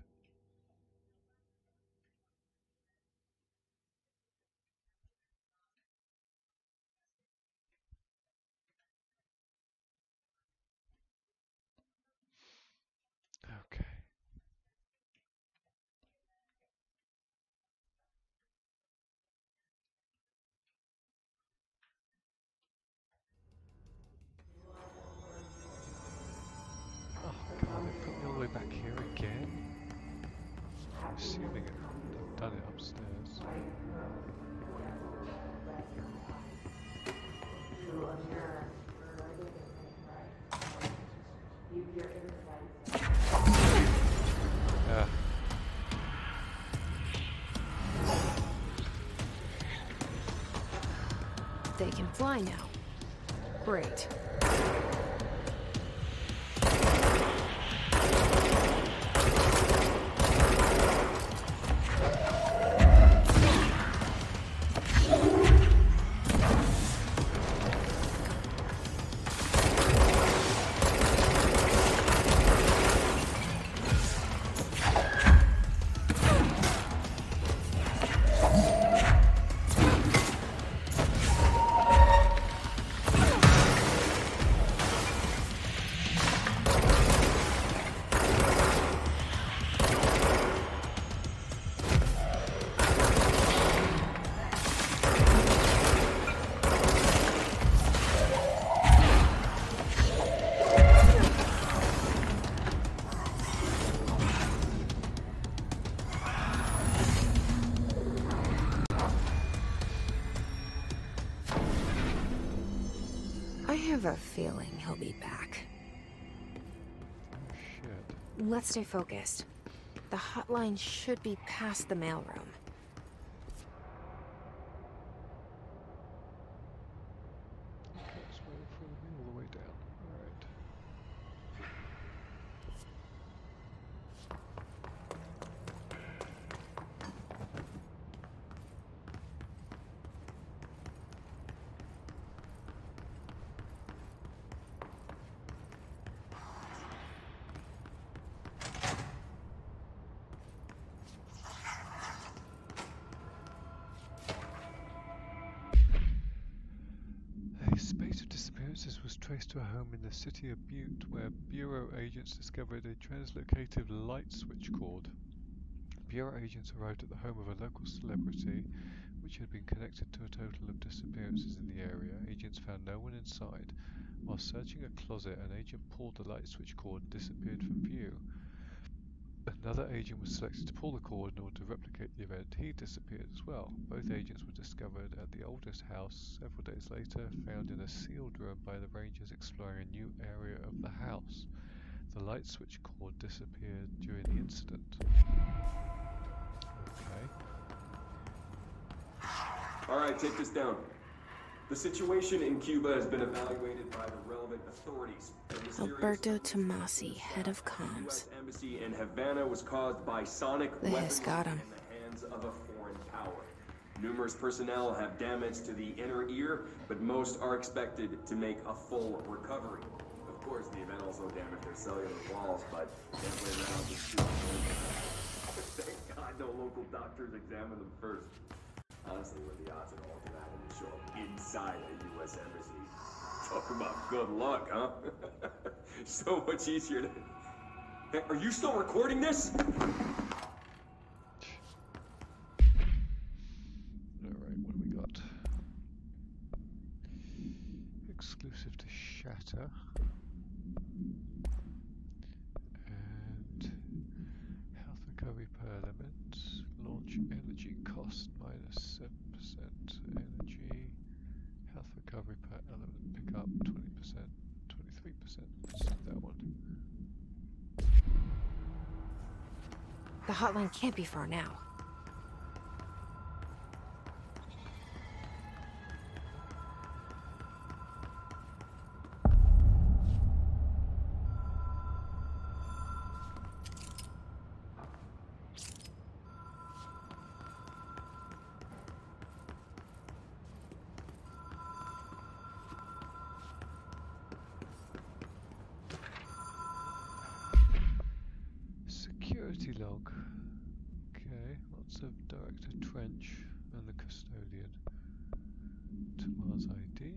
Okay. Oh god, they put me all the way back here again? I'm assuming they've done it upstairs. Yeah. They can fly now. Great. I have a feeling he'll be back. Oh shit. Let's stay focused. The hotline should be past the mailroom. Okay, it's right in front of me all the way down. Alright. A spate of disappearances was traced to a home in the city of Butte, where Bureau agents discovered a translocative light switch cord. Bureau agents arrived at the home of a local celebrity, which had been connected to a total of disappearances in the area. Agents found no one inside. While searching a closet, an agent pulled the light switch cord and disappeared from view. Another agent was selected to pull the cord in order to replicate the event. He disappeared as well. Both agents were discovered at the oldest house several days later, found in a sealed room by the rangers exploring a new area of the house. The light switch cord disappeared during the incident. Okay. Alright, take this down. The situation in Cuba has been evaluated by the relevant authorities. Alberto Tomasi, head of comms. The U.S. Embassy in Havana was caused by sonic The weapons hiss got him. in the hands of a foreign power. Numerous personnel have damage to the inner ear, but most are expected to make a full recovery. Of course, the event also damaged their cellular walls, but can't play around with too much. Thank God no local doctors examined them first. Honestly, what are the odds that all of that will show up inside a U.S. embassy? Talk about good luck, huh? So much easier to... Hey, are you still recording this? Alright, what do we got? Exclusive to Shatter. And health recovery per element. Launch energy cost minus 7% energy. Health recovery per element. Pick up 20%, 23%. Let's do that one. The hotline can't be far now. Security log. Okay, lots of Director Trench and the custodian. Tamar's ID.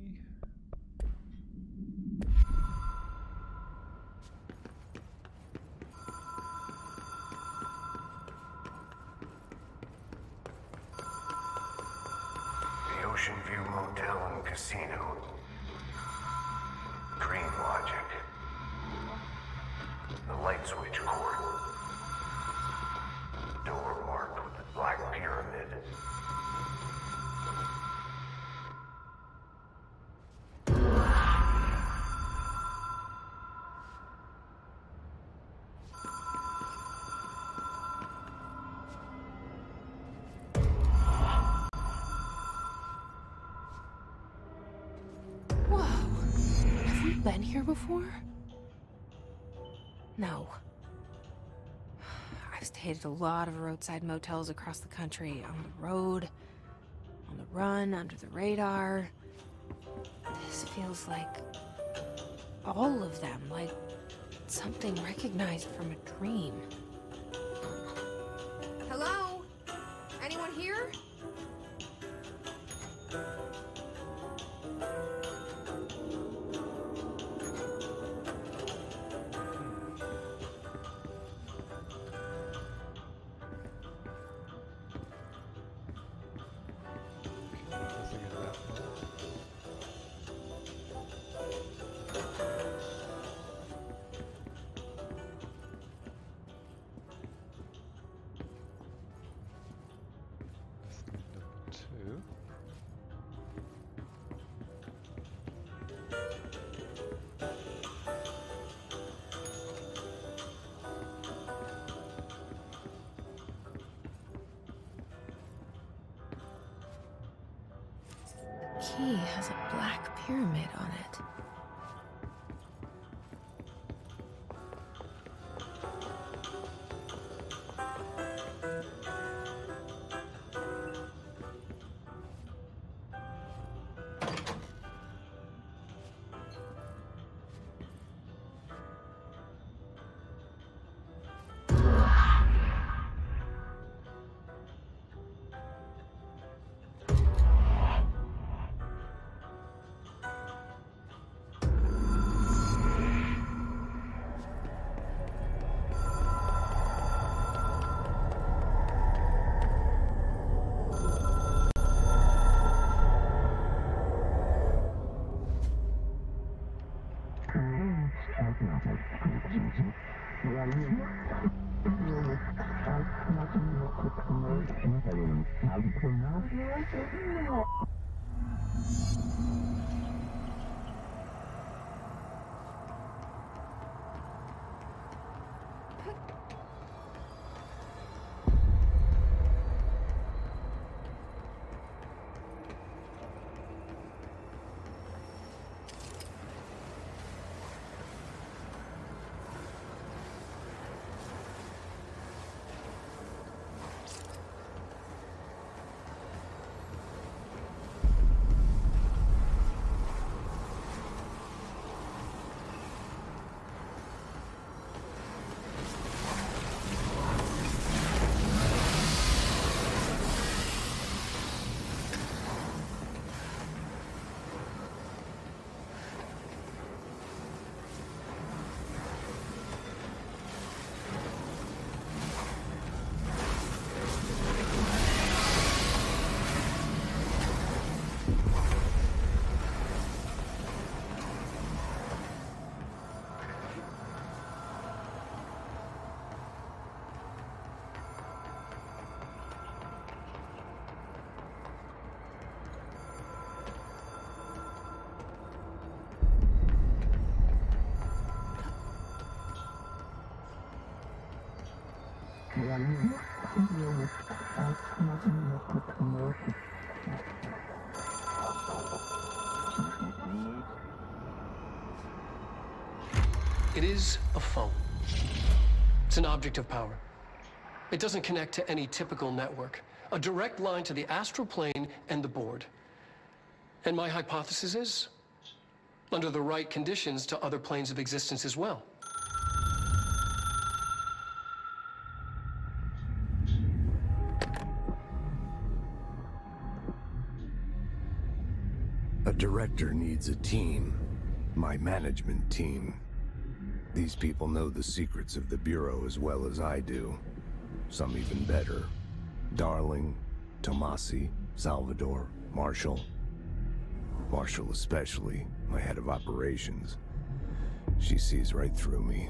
The Ocean View Motel and Casino. Green logic. The light switch cord. Door marked with the black pyramid. Whoa! Have we been here before? No. I've stayed at a lot of roadside motels across the country, on the road, on the run, under the radar. This feels like all of them, like something recognized from a dream. Hello? Anyone here? Nothing in that one. key has a black pyramid on it. It is a phone. It's an object of power. It doesn't connect to any typical network. A direct line to the astral plane and the board. And my hypothesis is, under the right conditions, to other planes of existence as well. A director needs a team. My management team. These people know the secrets of the Bureau as well as I do. Some even better. Darling, Tomasi, Salvador, Marshall. Marshall especially, my head of operations. She sees right through me.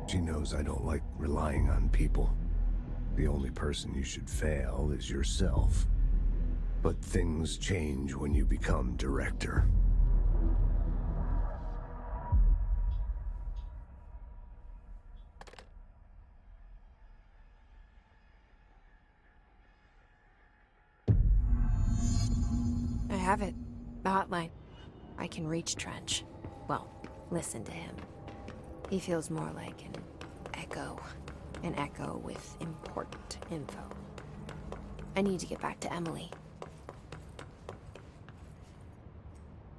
She knows I don't like relying on people. The only person you should fail is yourself. But things change when you become director. I have it. The hotline. I can reach Trench. Well, listen to him. He feels more like an echo. An echo with important info. I need to get back to Emily.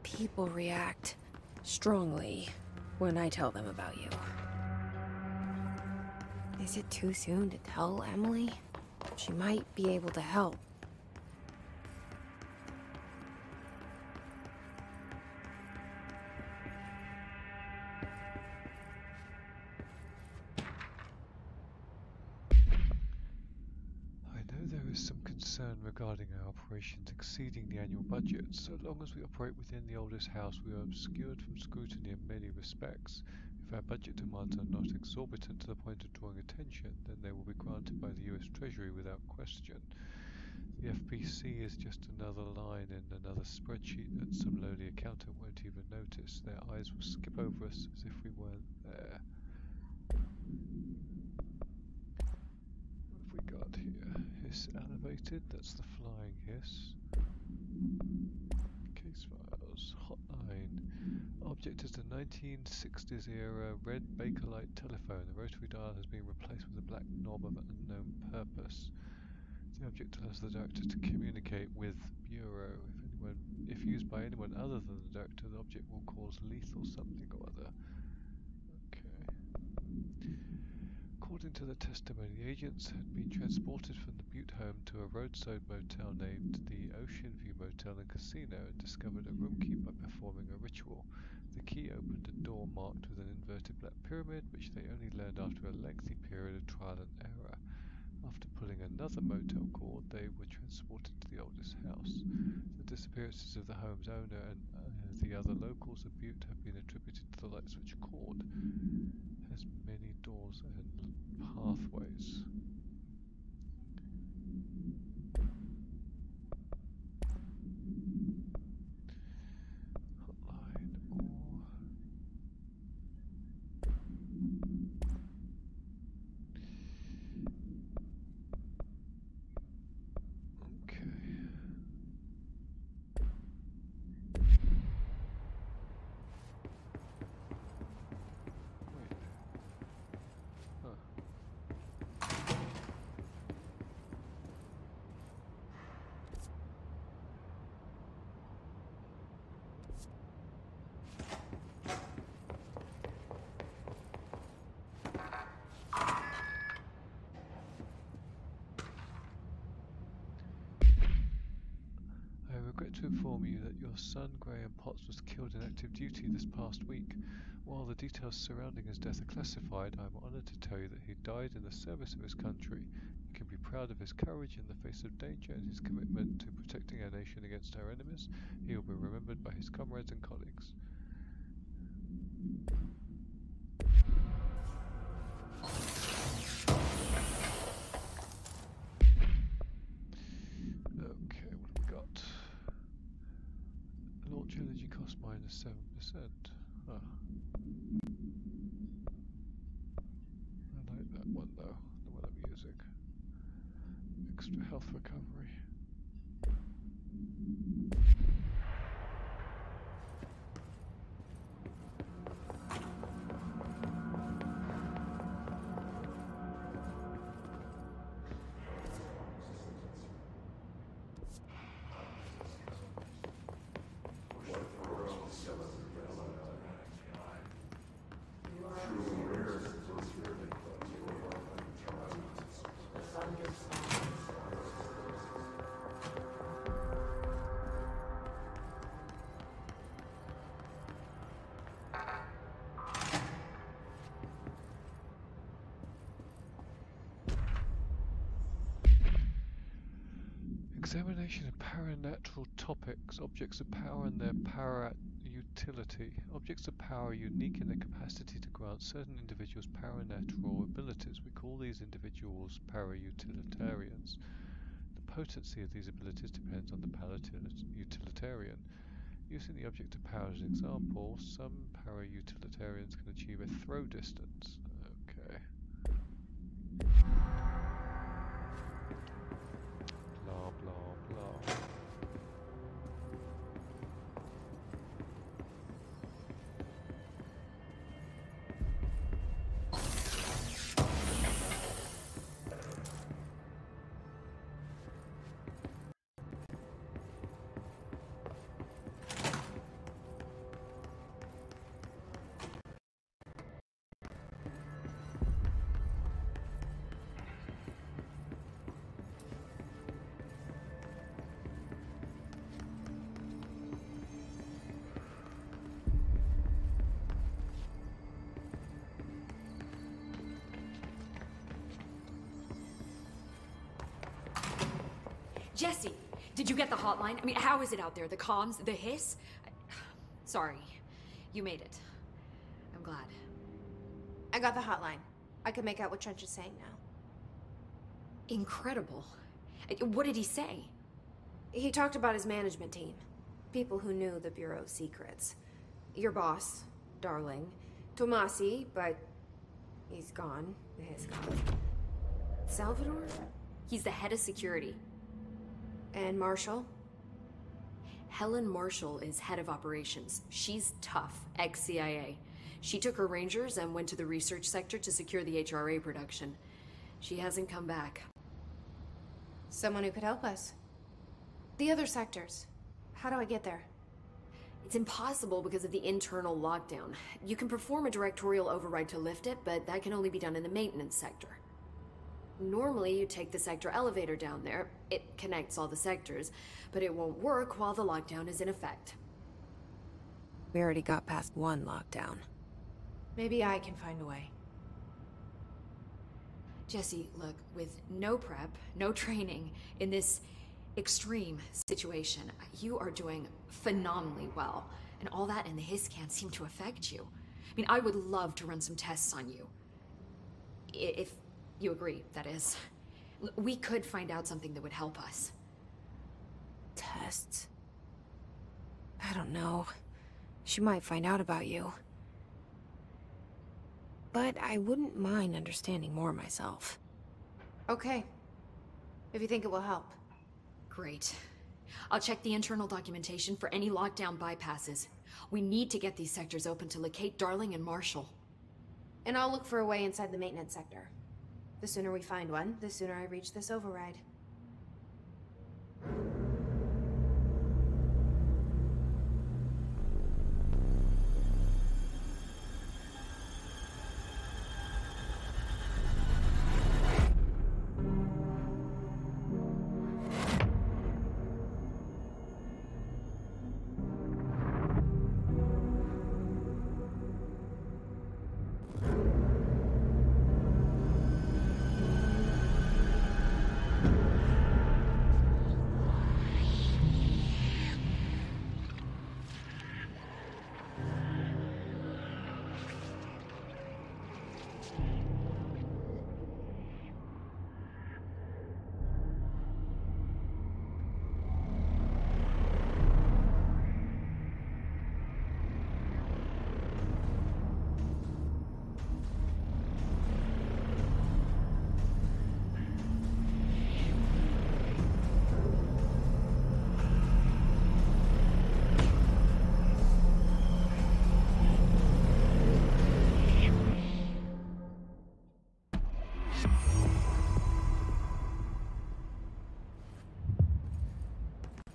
People react strongly when I tell them about you. Is it too soon to tell Emily? She might be able to help. Regarding our operations exceeding the annual budget. So long as we operate within the oldest house, we are obscured from scrutiny in many respects. If our budget demands are not exorbitant to the point of drawing attention, then they will be granted by the US Treasury without question. The FPC is just another line in another spreadsheet that some lowly accountant won't even notice. Their eyes will skip over us as if we weren't there. What have we got here? Hiss elevated, that's the flying hiss. case files. Hotline. Object is the 1960s era red Bakelite telephone. The rotary dial has been replaced with a black knob of unknown purpose. The object allows the director to communicate with Bureau. If used by anyone other than the director, the object will cause lethal something or other. Okay. According to the testimony, the agents had been transported from the Butte home to a roadside motel named the Ocean View Motel and Casino and discovered a room key by performing a ritual. The key opened a door marked with an inverted black pyramid, which they only learned after a lengthy period of trial and error. After pulling another motel cord, they were transported to the oldest house. The disappearances of the home's owner and the other locals of Butte have been attributed to the light switch cord. Has many doors and pathways. Hotline or... Okay. Wait. Huh. I regret to inform you that your son, Graham Potts, was killed in active duty this past week. While the details surrounding his death are classified, I am honoured to tell you that he died in the service of his country. You can be proud of his courage in the face of danger and his commitment to protecting our nation against our enemies. He will be remembered by his comrades and colleagues. Okay, what have we got? Launch energy cost minus 7%. Ah. I like that one though, the one I'm using. Extra health recovery. Examination of paranatural topics, objects of power and their power utility. Objects of power are unique in their capacity to grant certain individuals paranatural abilities. We call these individuals para-utilitarians. The potency of these abilities depends on the para-utilitarian. Using the object of power as an example, some para-utilitarians can achieve a throw distance. Okay. Blah blah blah. Jesse, did you get the hotline? I mean, how is it out there? The comms? The hiss? Sorry. You made it. I'm glad. I got the hotline. I can make out what Trench is saying now. Incredible. What did he say? He talked about his management team. People who knew the Bureau's secrets. Your boss, Darling. Tomasi, but he's gone. His gone. Salvador? He's the head of security. And Marshall? Helen Marshall is head of operations. She's tough, ex-CIA. She took her Rangers and went to the research sector to secure the HRA production. She hasn't come back. Someone who could help us. The other sectors. How do I get there? It's impossible because of the internal lockdown. You can perform a directorial override to lift it, but that can only be done in the maintenance sector. Normally, you take the sector elevator down there. It connects all the sectors, but it won't work while the lockdown is in effect. We already got past one lockdown. Maybe I can find a way. Jesse, look, with no prep, no training, in this extreme situation, you are doing phenomenally well. And all that and the hiss can't seem to affect you. I mean, I would love to run some tests on you. If you agree, that is. We could find out something that would help us. Tests? I don't know. She might find out about you. But I wouldn't mind understanding more myself. Okay. If you think it will help. Great. I'll check the internal documentation for any lockdown bypasses. We need to get these sectors open to locate Darling and Marshall. And I'll look for a way inside the maintenance sector. The sooner we find one, the sooner I reach this override.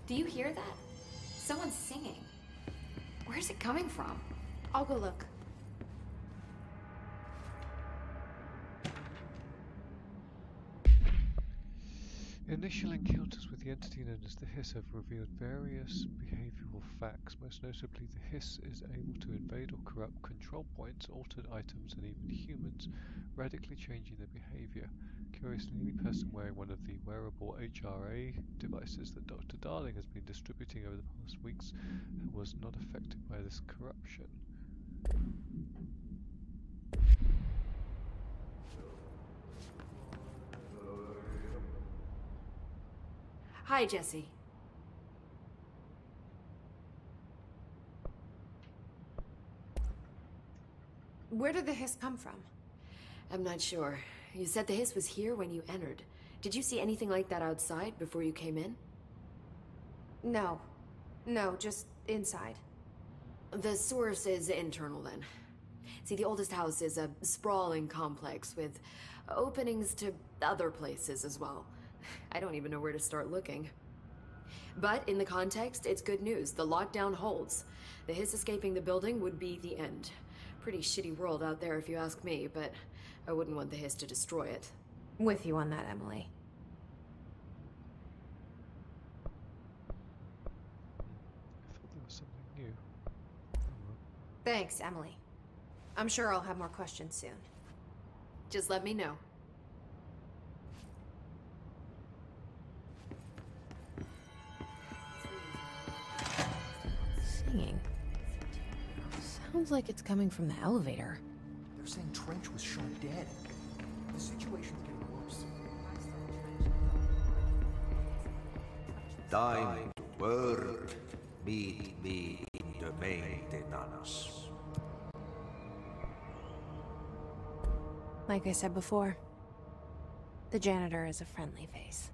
Do you hear that? Someone's singing. Where's it coming from? I'll go look. Initial encounters with the entity known as the Hiss have revealed various behavioral facts. Most notably, the Hiss is able to invade or corrupt control points, altered items, and even humans, radically changing their behavior. Curiously, any person wearing one of the wearable HRA devices that Dr. Darling has been distributing over the past weeks was not affected by this corruption. Hi, Jesse. Where did the hiss come from? I'm not sure. You said the hiss was here when you entered. Did you see anything like that outside before you came in? No. No, just inside. The source is internal then. See, the oldest house is a sprawling complex with openings to other places as well. I don't even know where to start looking. But in the context, it's good news. The lockdown holds. The hiss escaping the building would be the end. Pretty shitty world out there if you ask me, but I wouldn't want the hiss to destroy it. With you on that, Emily. I thought there was something new. Thanks, Emily. I'm sure I'll have more questions soon. Just let me know. Singing. Sounds like it's coming from the elevator. They're saying Trench was shot dead. The situation's getting worse. Time to work. Meet me in the maintenance. Like I said before, the janitor is a friendly face.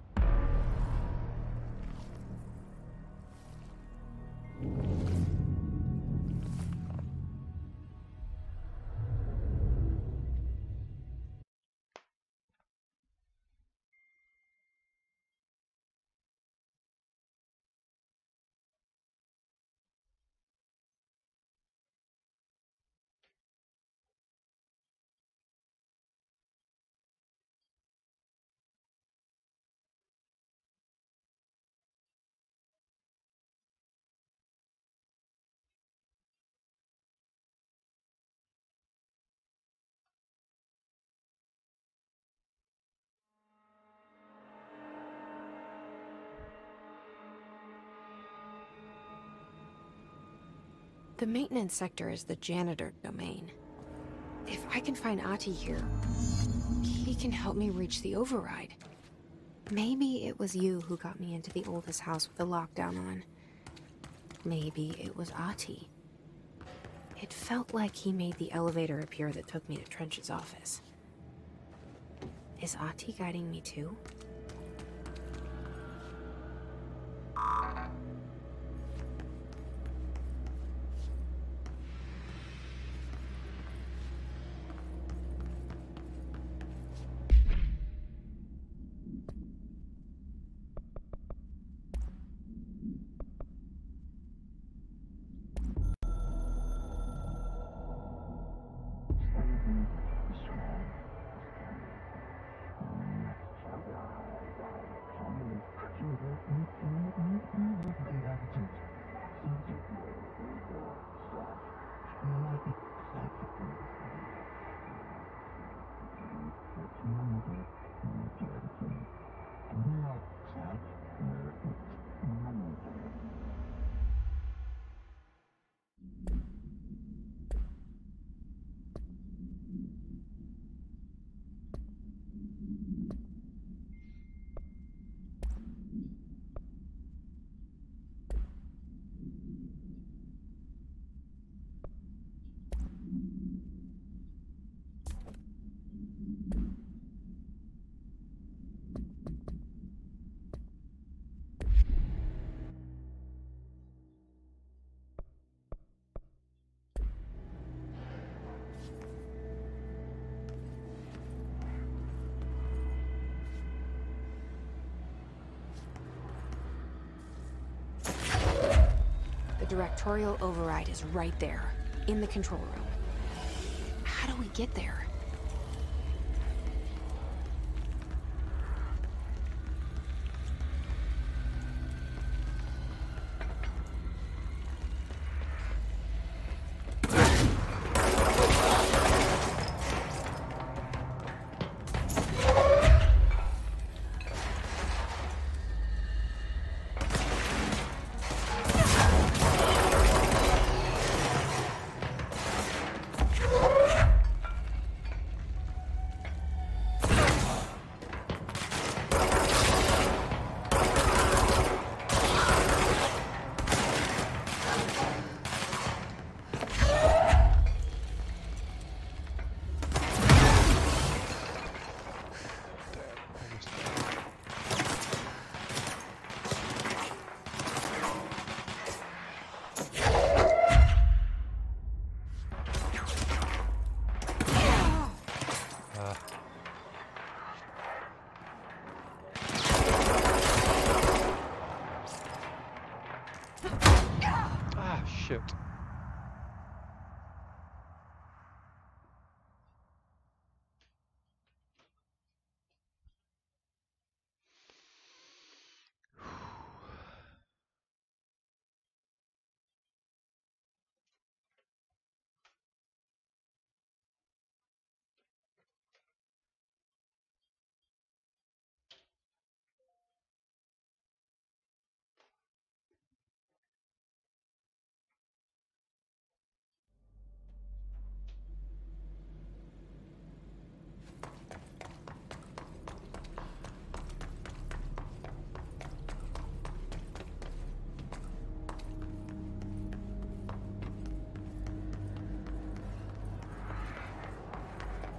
The maintenance sector is the janitor domain. If I can find Ahti here, he can help me reach the override. Maybe it was you who got me into the oldest house with the lockdown on. Maybe it was Ahti. It felt like he made the elevator appear that took me to Trench's office. Is Ahti guiding me too? The directorial override is right there, in the control room. How do we get there? Shit.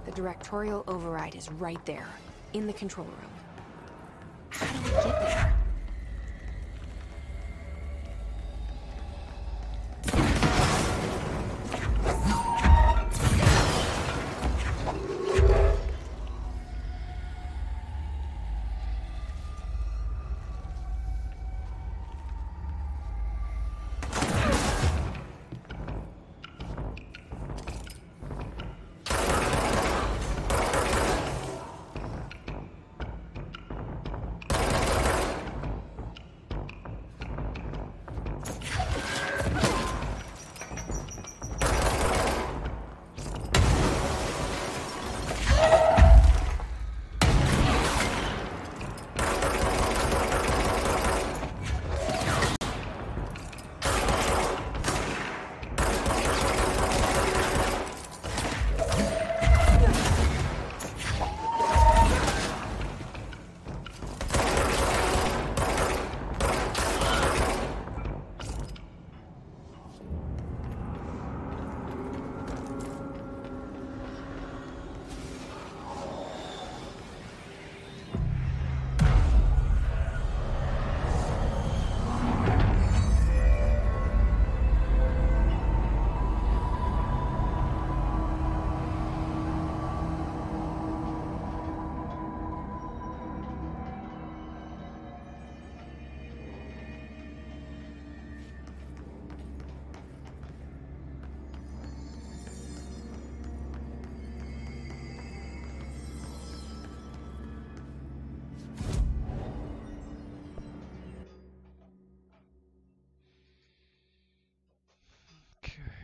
The directorial override is right there, in the control room. How do we get there?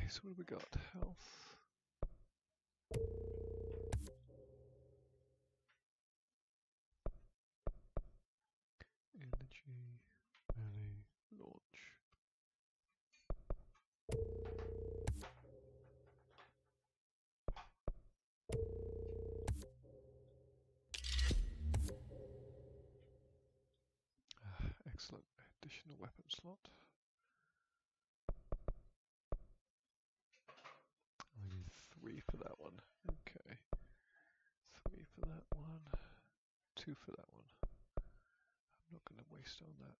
so what have we got? Health. Energy. Melee. Launch. Excellent. Additional weapon slot. I need 3 for that one. Okay. 3 for that one. 2 for that one. I'm not going to waste on that.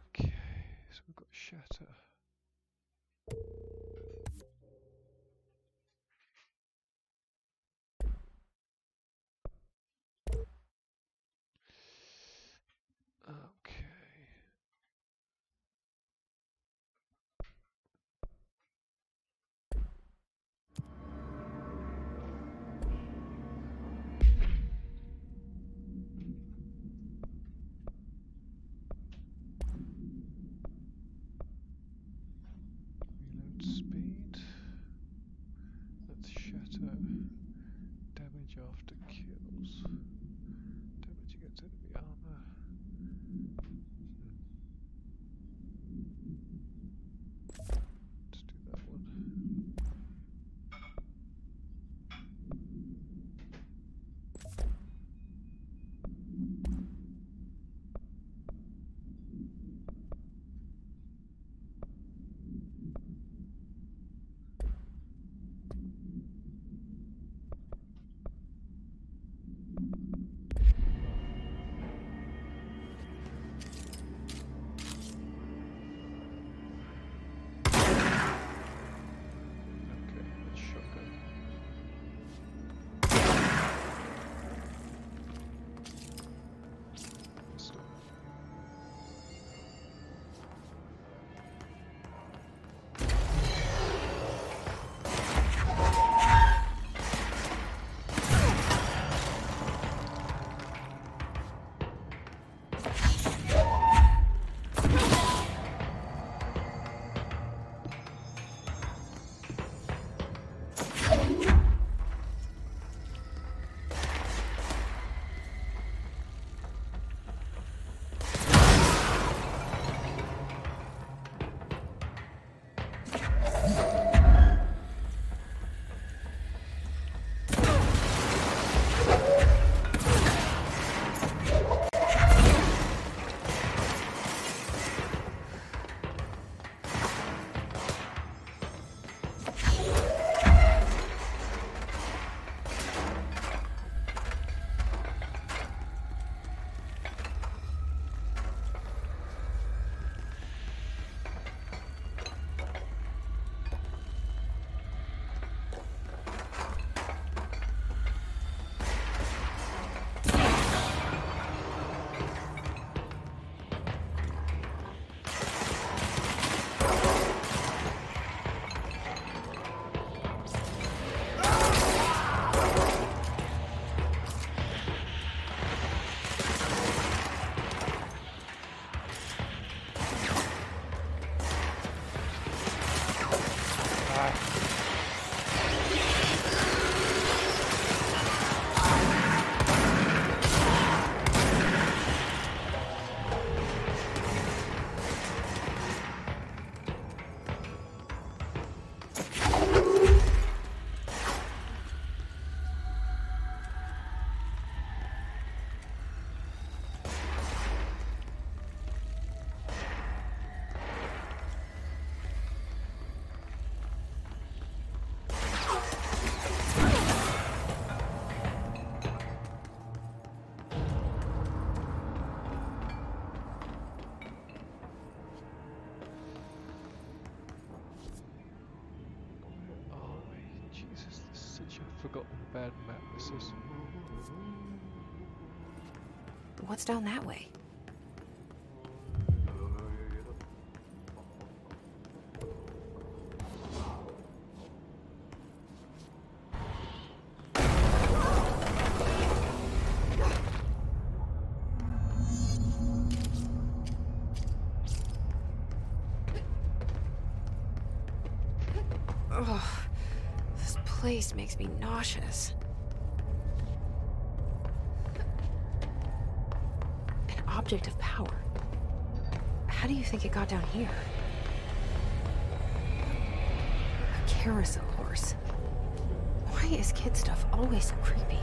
Okay, so we've got Shatter. Okay. Reload speed. Let's Shatter. Damage after kills. Damage against enemy armor. Let's do that one. Okay, let's shotgun. Stop. Forgotten bad map this is. What's down that way? Ugh, this place makes me nauseous. An object of power. How do you think it got down here? A carousel horse. Why is kid stuff always so creepy?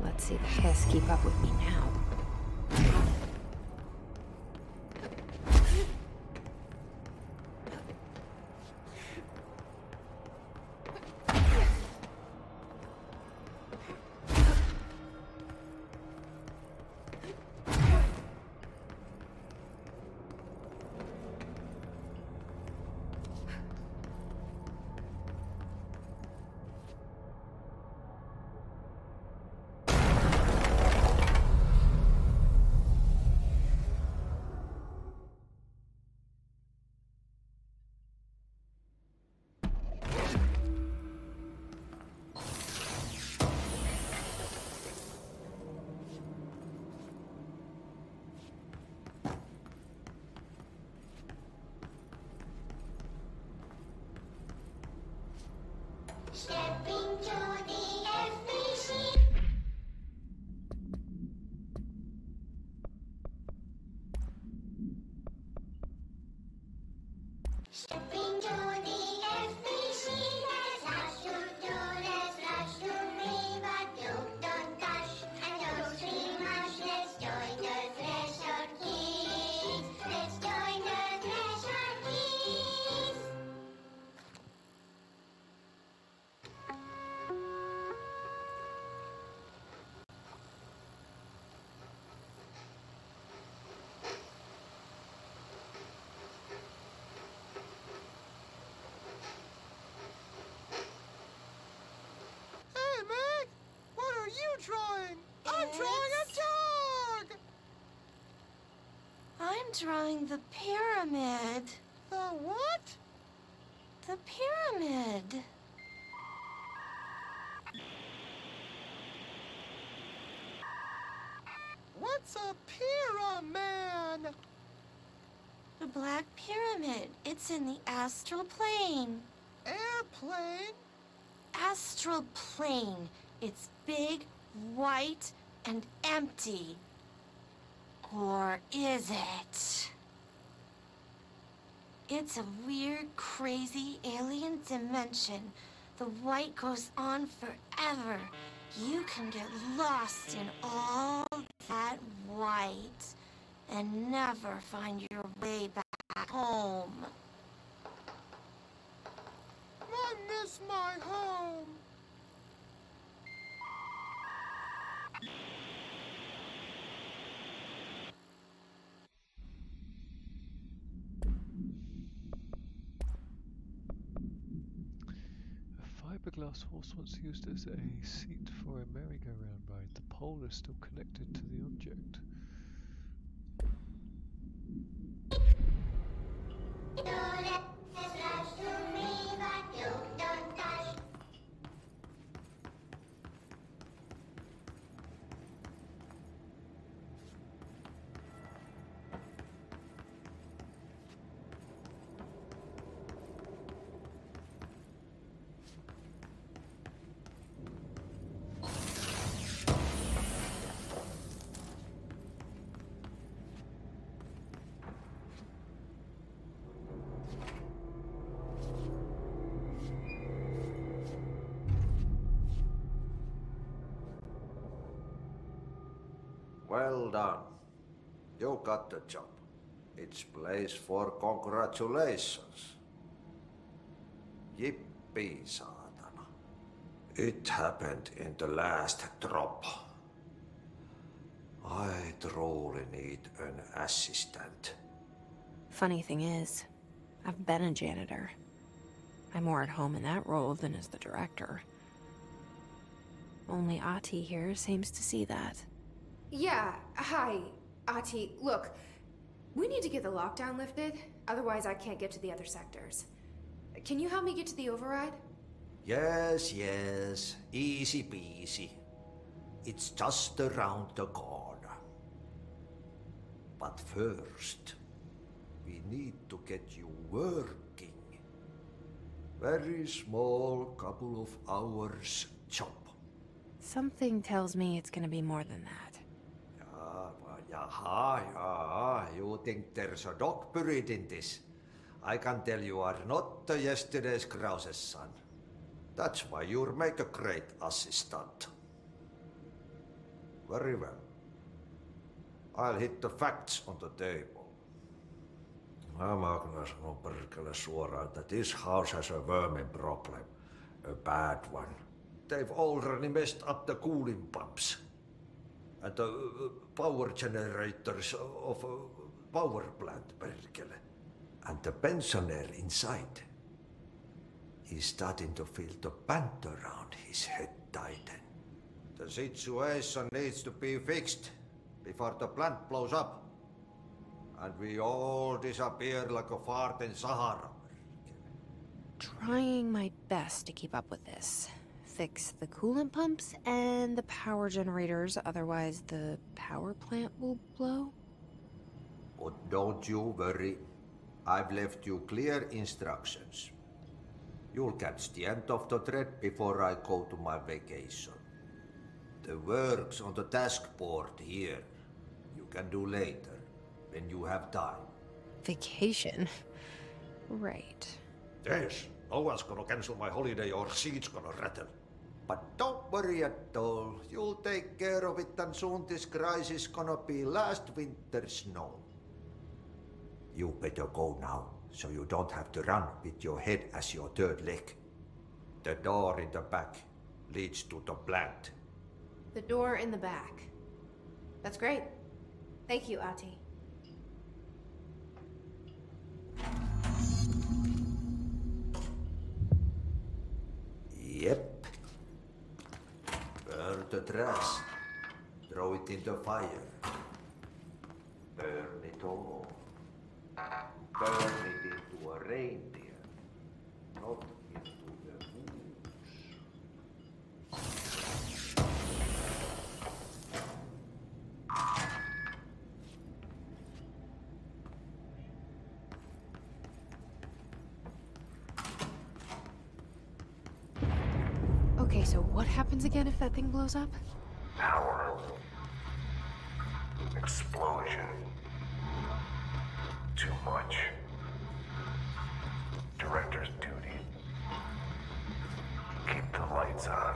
Let's see the hiss keep up with me now. Stepping to the FBC. Stepping to the FBC. There's lots to do, there's lots to be, but don't touch and don't scream much. Let's join the Threshold Kids. Let's join the Threshold Kids. Hey, Meg! What are you drawing? I'm drawing a dog! I'm drawing the pyramid. The what? The pyramid. What's a pyramid? The Black Pyramid. It's in the astral plane. Airplane? Astral plane. It's big, white, and empty. Or is it? It's a weird, crazy alien dimension. The white goes on forever. You can get lost in all that white and never find your way back home. I miss my home. A fiberglass horse once used as a seat for a merry-go-round ride. The pole is still connected to the object. Well done. You got the job. It's place for congratulations. Yippee, saatana. It happened in the last drop. I truly need an assistant. Funny thing is, I've been a janitor. I'm more at home in that role than as the director. Only Ati here seems to see that. Yeah, hi, Ati. Look, we need to get the lockdown lifted, otherwise I can't get to the other sectors. Can you help me get to the override? Yes, yes. Easy peasy. It's just around the corner. But first, we need to get you working. Very small, couple of hours job. Something tells me it's gonna be more than that. Yeah, you think there's a dog buried in this? I can tell you are not the yesterday's Krause's son. That's why you'll make a great assistant. Very well. I'll hit the facts on the table. Mä kyllä sanon perkele suoraan, that this house has a vermin problem. A bad one. They've already messed up the cooling pumps. And the power generators of a power plant, perkele. And the pensioner inside. He's starting to feel the band around his head tighten. The situation needs to be fixed before the plant blows up. And we all disappear like a fart in Sahara. Trying my best to keep up with this. Fix the coolant pumps and the power generators, otherwise the power plant will blow. But don't you worry. I've left you clear instructions. You'll catch the end of the thread before I go to my vacation. The work's on the task board here. You can do later, when you have time. Vacation? Right. Yes, no one's gonna cancel my holiday or seat's gonna rattle. But don't worry at all. You'll take care of it and soon this crisis gonna be last winter's snow. You better go now, so you don't have to run with your head as your third leg. The door in the back leads to the plant. The door in the back. That's great. Thank you, Ati. Yep. Burn the trash. Throw it in the fire. Burn it all. Turn it into a reindeer, not into a Okay, so what happens again if that thing blows up? Power. Explosion. Too much. Director's duty. Keep the lights on.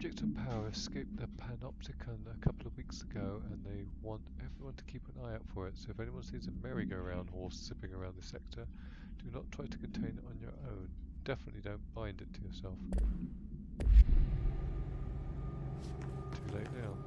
object of power escaped the panopticon a couple of weeks ago, and they want everyone to keep an eye out for it. So if anyone sees a merry-go-round horse zipping around the sector, do not try to contain it on your own. Definitely don't bind it to yourself. Too late now.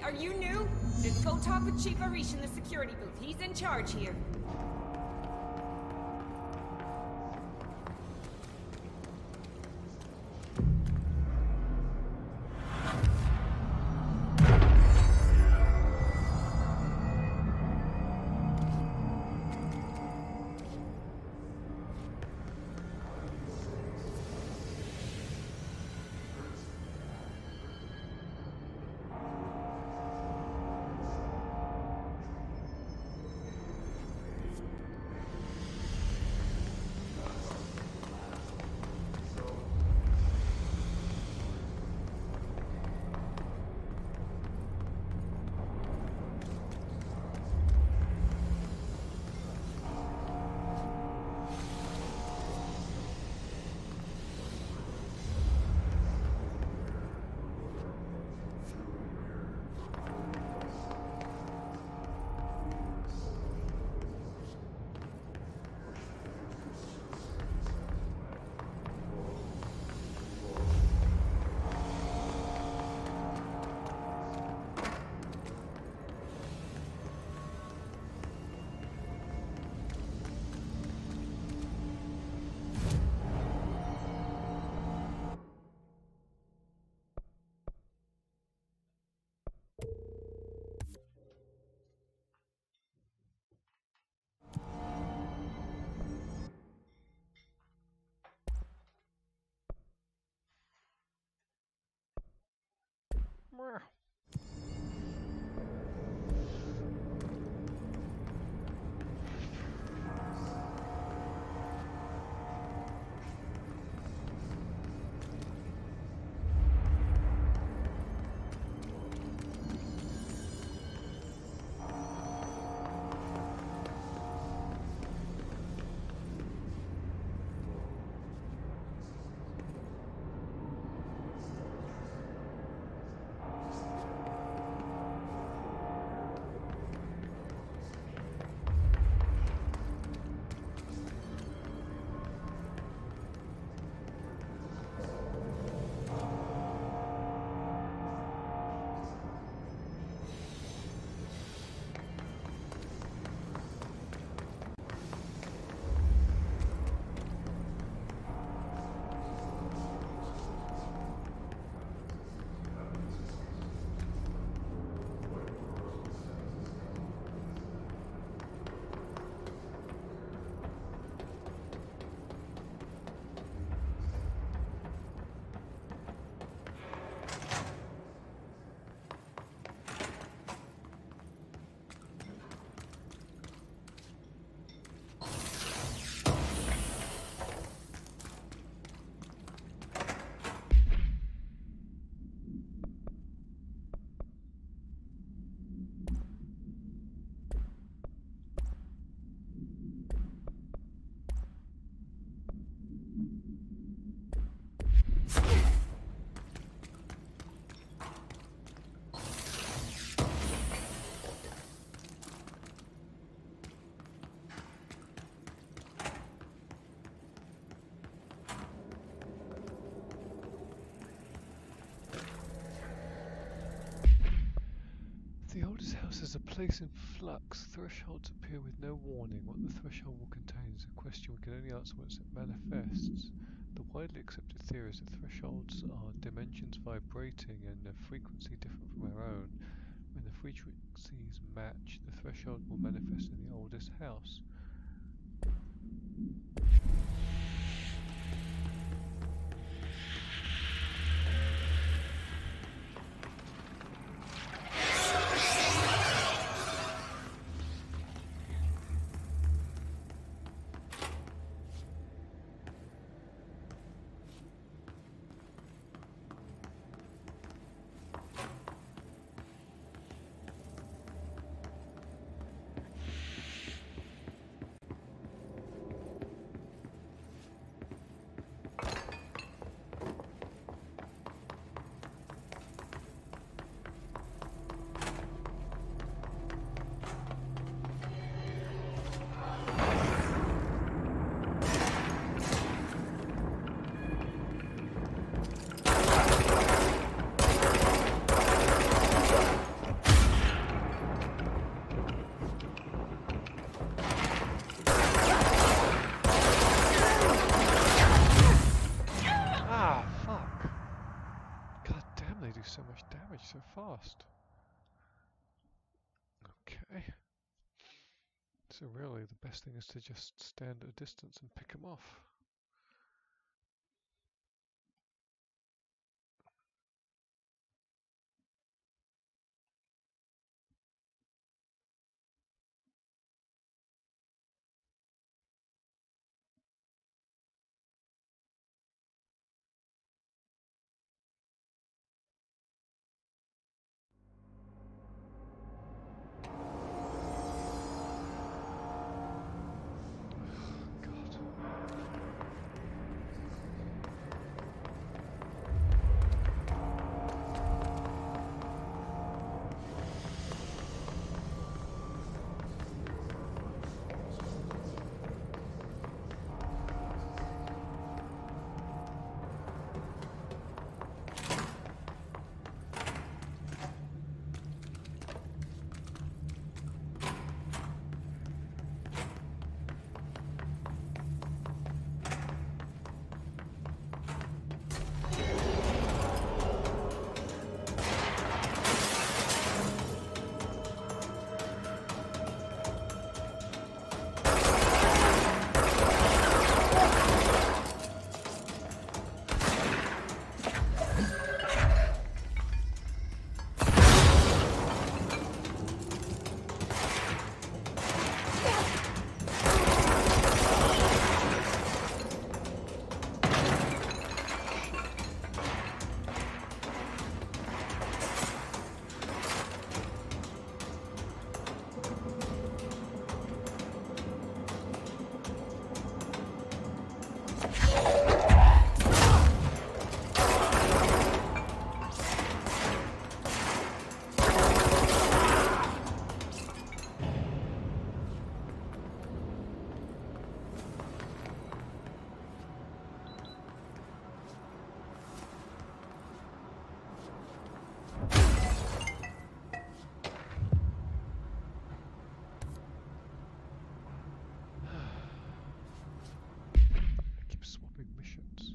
Are you new? Then go talk with Chief Arish in the security booth. He's in charge here. The oldest house is a place in flux. Thresholds appear with no warning. What the threshold will contain is a question we can only answer once it manifests. The widely accepted theory is that thresholds are dimensions vibrating and a frequency different from our own. When the frequencies match, the threshold will manifest in the oldest house. fast. Okay. So really the best thing is to just stand at a distance and pick them off. Missions.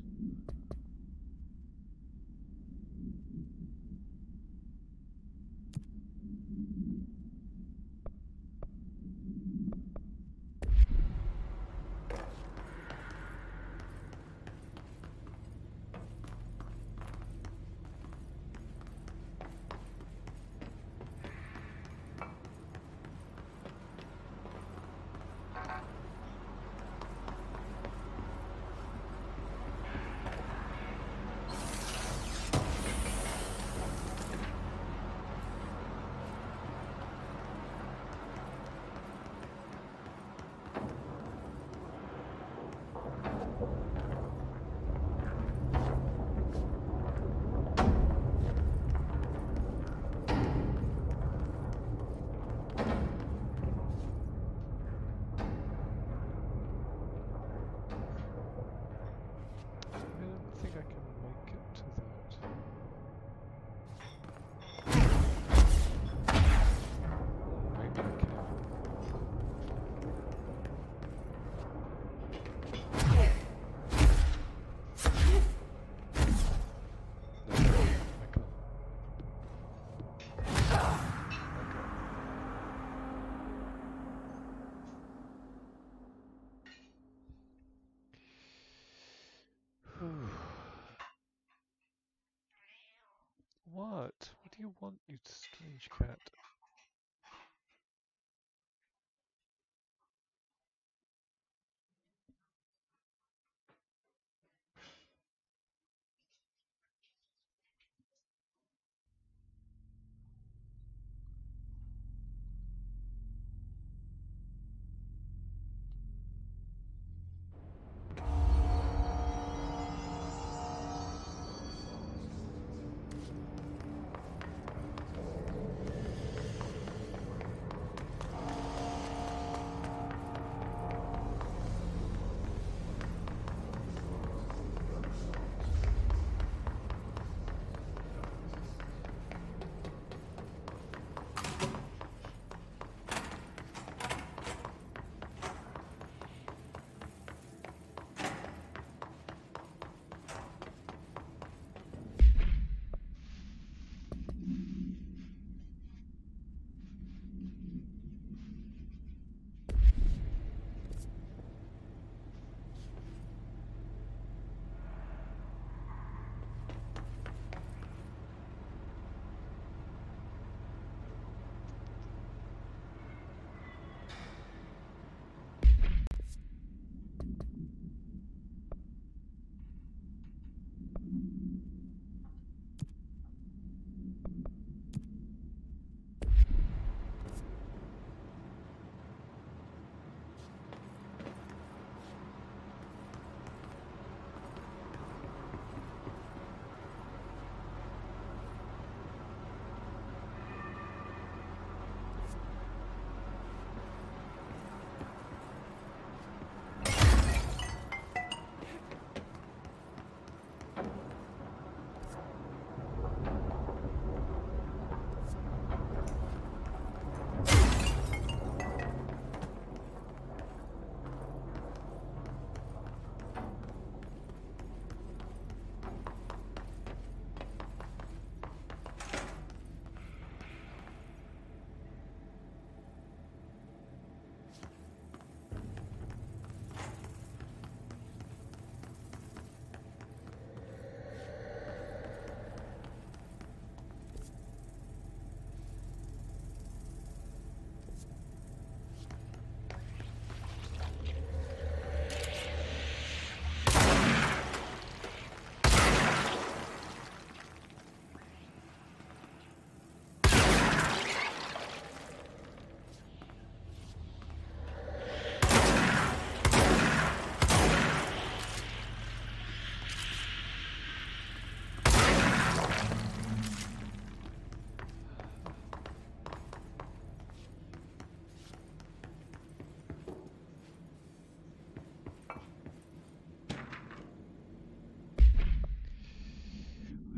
What? What do you want, you strange cat?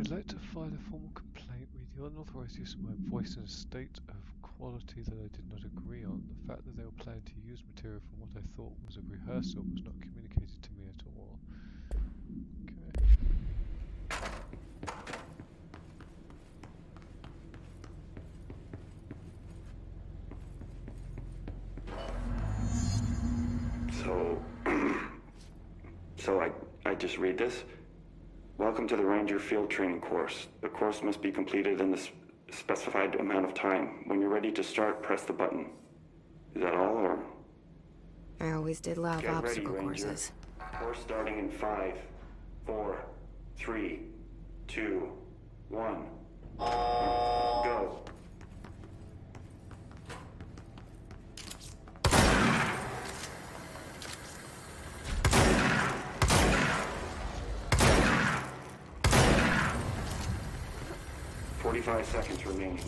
I'd like to file a formal complaint with the unauthorized use of my voice in a state of quality that I did not agree on. The fact that they were planning to use material from what I thought was a rehearsal was not communicated to me at all. So I just read this. Welcome to the Ranger Field Training course. The course must be completed in the specified amount of time. When you're ready to start, press the button. Is that all, or? I always did love Get obstacle ready, Ranger. courses. Course starting in 5, 4, 3, 2, 1. Go. Five seconds remaining.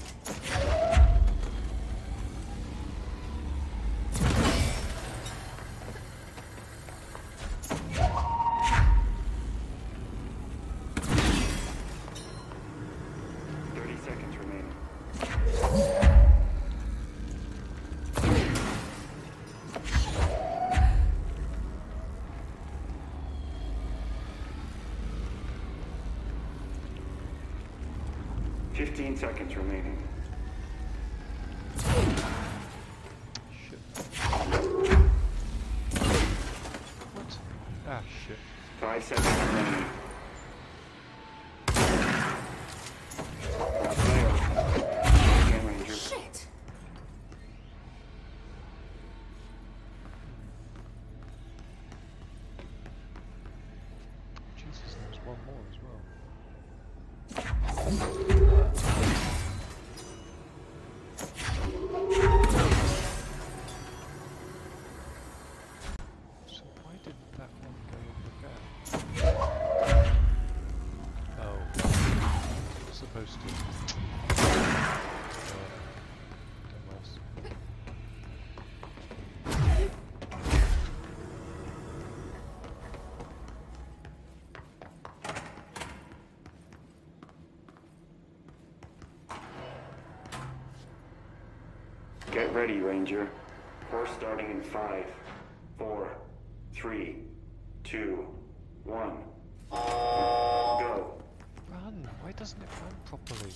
Seconds remaining. Shit. What? Ah, shit. 5 seconds remaining. Shit! Jesus, there's one more as well. So why didn't that one go over there? Oh, it's supposed to. Dumbass. Get ready, Ranger. Course starting in 5, 4, 3, 2, 1. Go. Run! Why doesn't it run properly?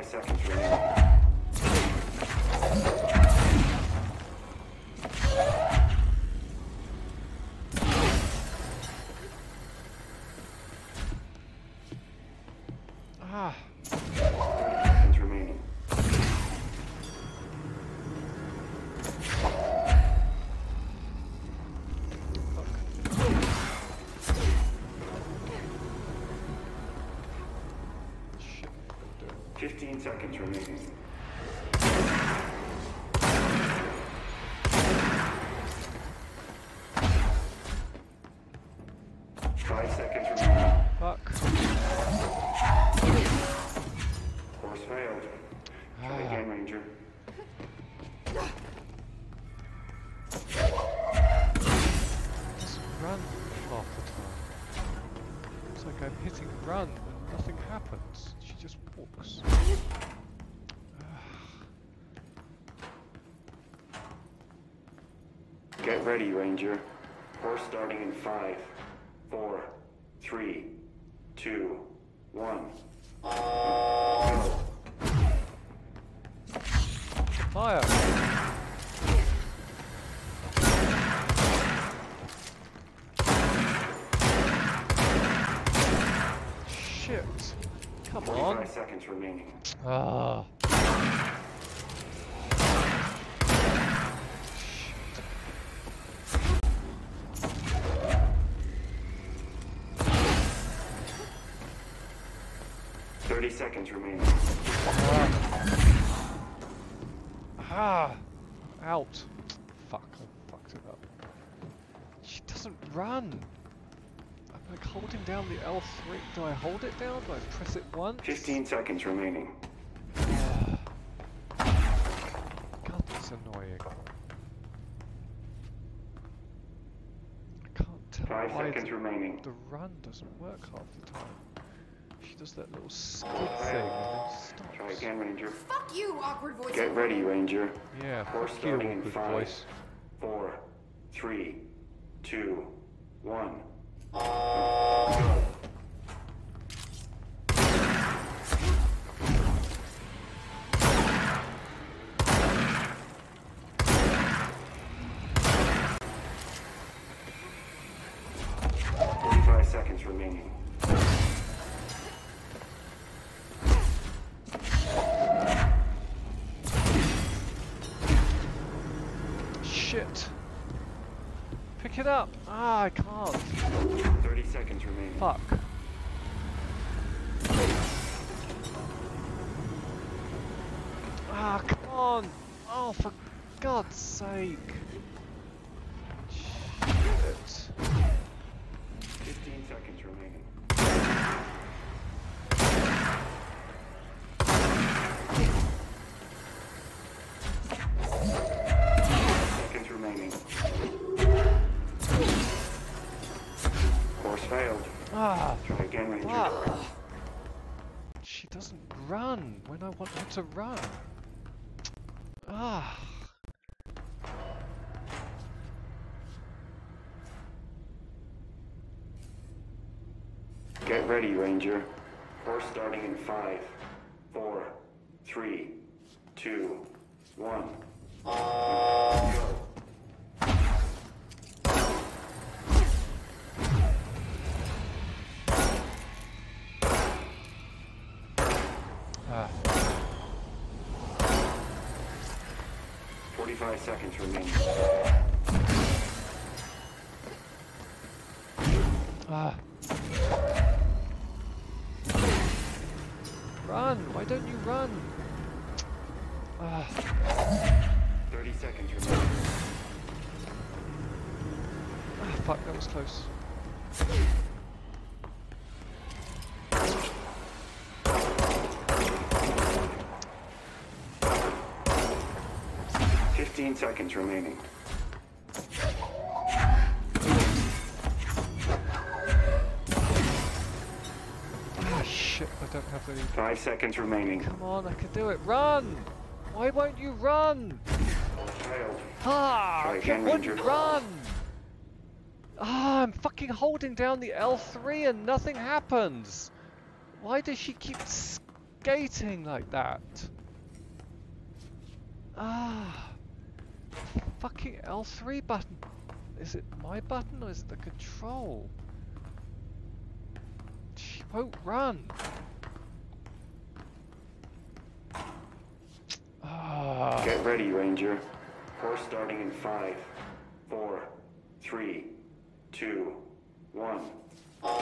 Seconds remaining. Ah. 30 seconds remaining. Shit. 15 seconds remaining. 5 seconds remaining. Fuck. Course failed. Try again, Ranger. Doesn't run half the time. It's like I'm hitting run and nothing happens. She just walks. Get ready, Ranger. Course starting in 5, 4, 3, 2, 1. Go. Fire! Shit! Come on! 45 seconds remaining. Ah. 30 seconds remaining. Ah! Out! Fuck, I fucked it up. She doesn't run! I'm like holding down the L3. Do I hold it down? Do I press it once? 15 seconds remaining. annoying. I can't tell 5 why seconds remaining. the run doesn't work half the time. She does that little skid thing and then stops. Try again, Ranger. Fuck you, awkward voice. Get ready, Ranger. Yeah, Course fuck you, starting in awkward 5, voice. 4, 3, 2, 1. Go. 45 seconds remaining. Shit! Pick it up! Ah, I can't. 30 seconds remaining. Fuck. Ah, come on! Oh, for God's sake! Shit. 15 seconds remaining. Seconds remaining. Course failed. Ah! Try again, Ranger. Fuck! She doesn't run when I want her to run. Ah! Get ready, Ranger. Course starting in 5, 4, 3, 2, 1. Go. Ah. 45 seconds remaining. Ah. Run! Why don't you run? Ah. 30 seconds remaining. Ah, fuck, that was close. Fifteen seconds remaining. Ah, shit, I don't have any... 5 seconds remaining. Come on, I can do it. Run! Why won't you run? Failed. Ah! Try again, It wouldn't Ranger. run! Ah, I'm fucking holding down the L3 and nothing happens! Why does she keep skating like that? Ah! Fucking L3 button. Is it my button or is it the control? She won't run. Ah. Get ready, Ranger. Course starting in 5, 4, 3, 2, 1. Go.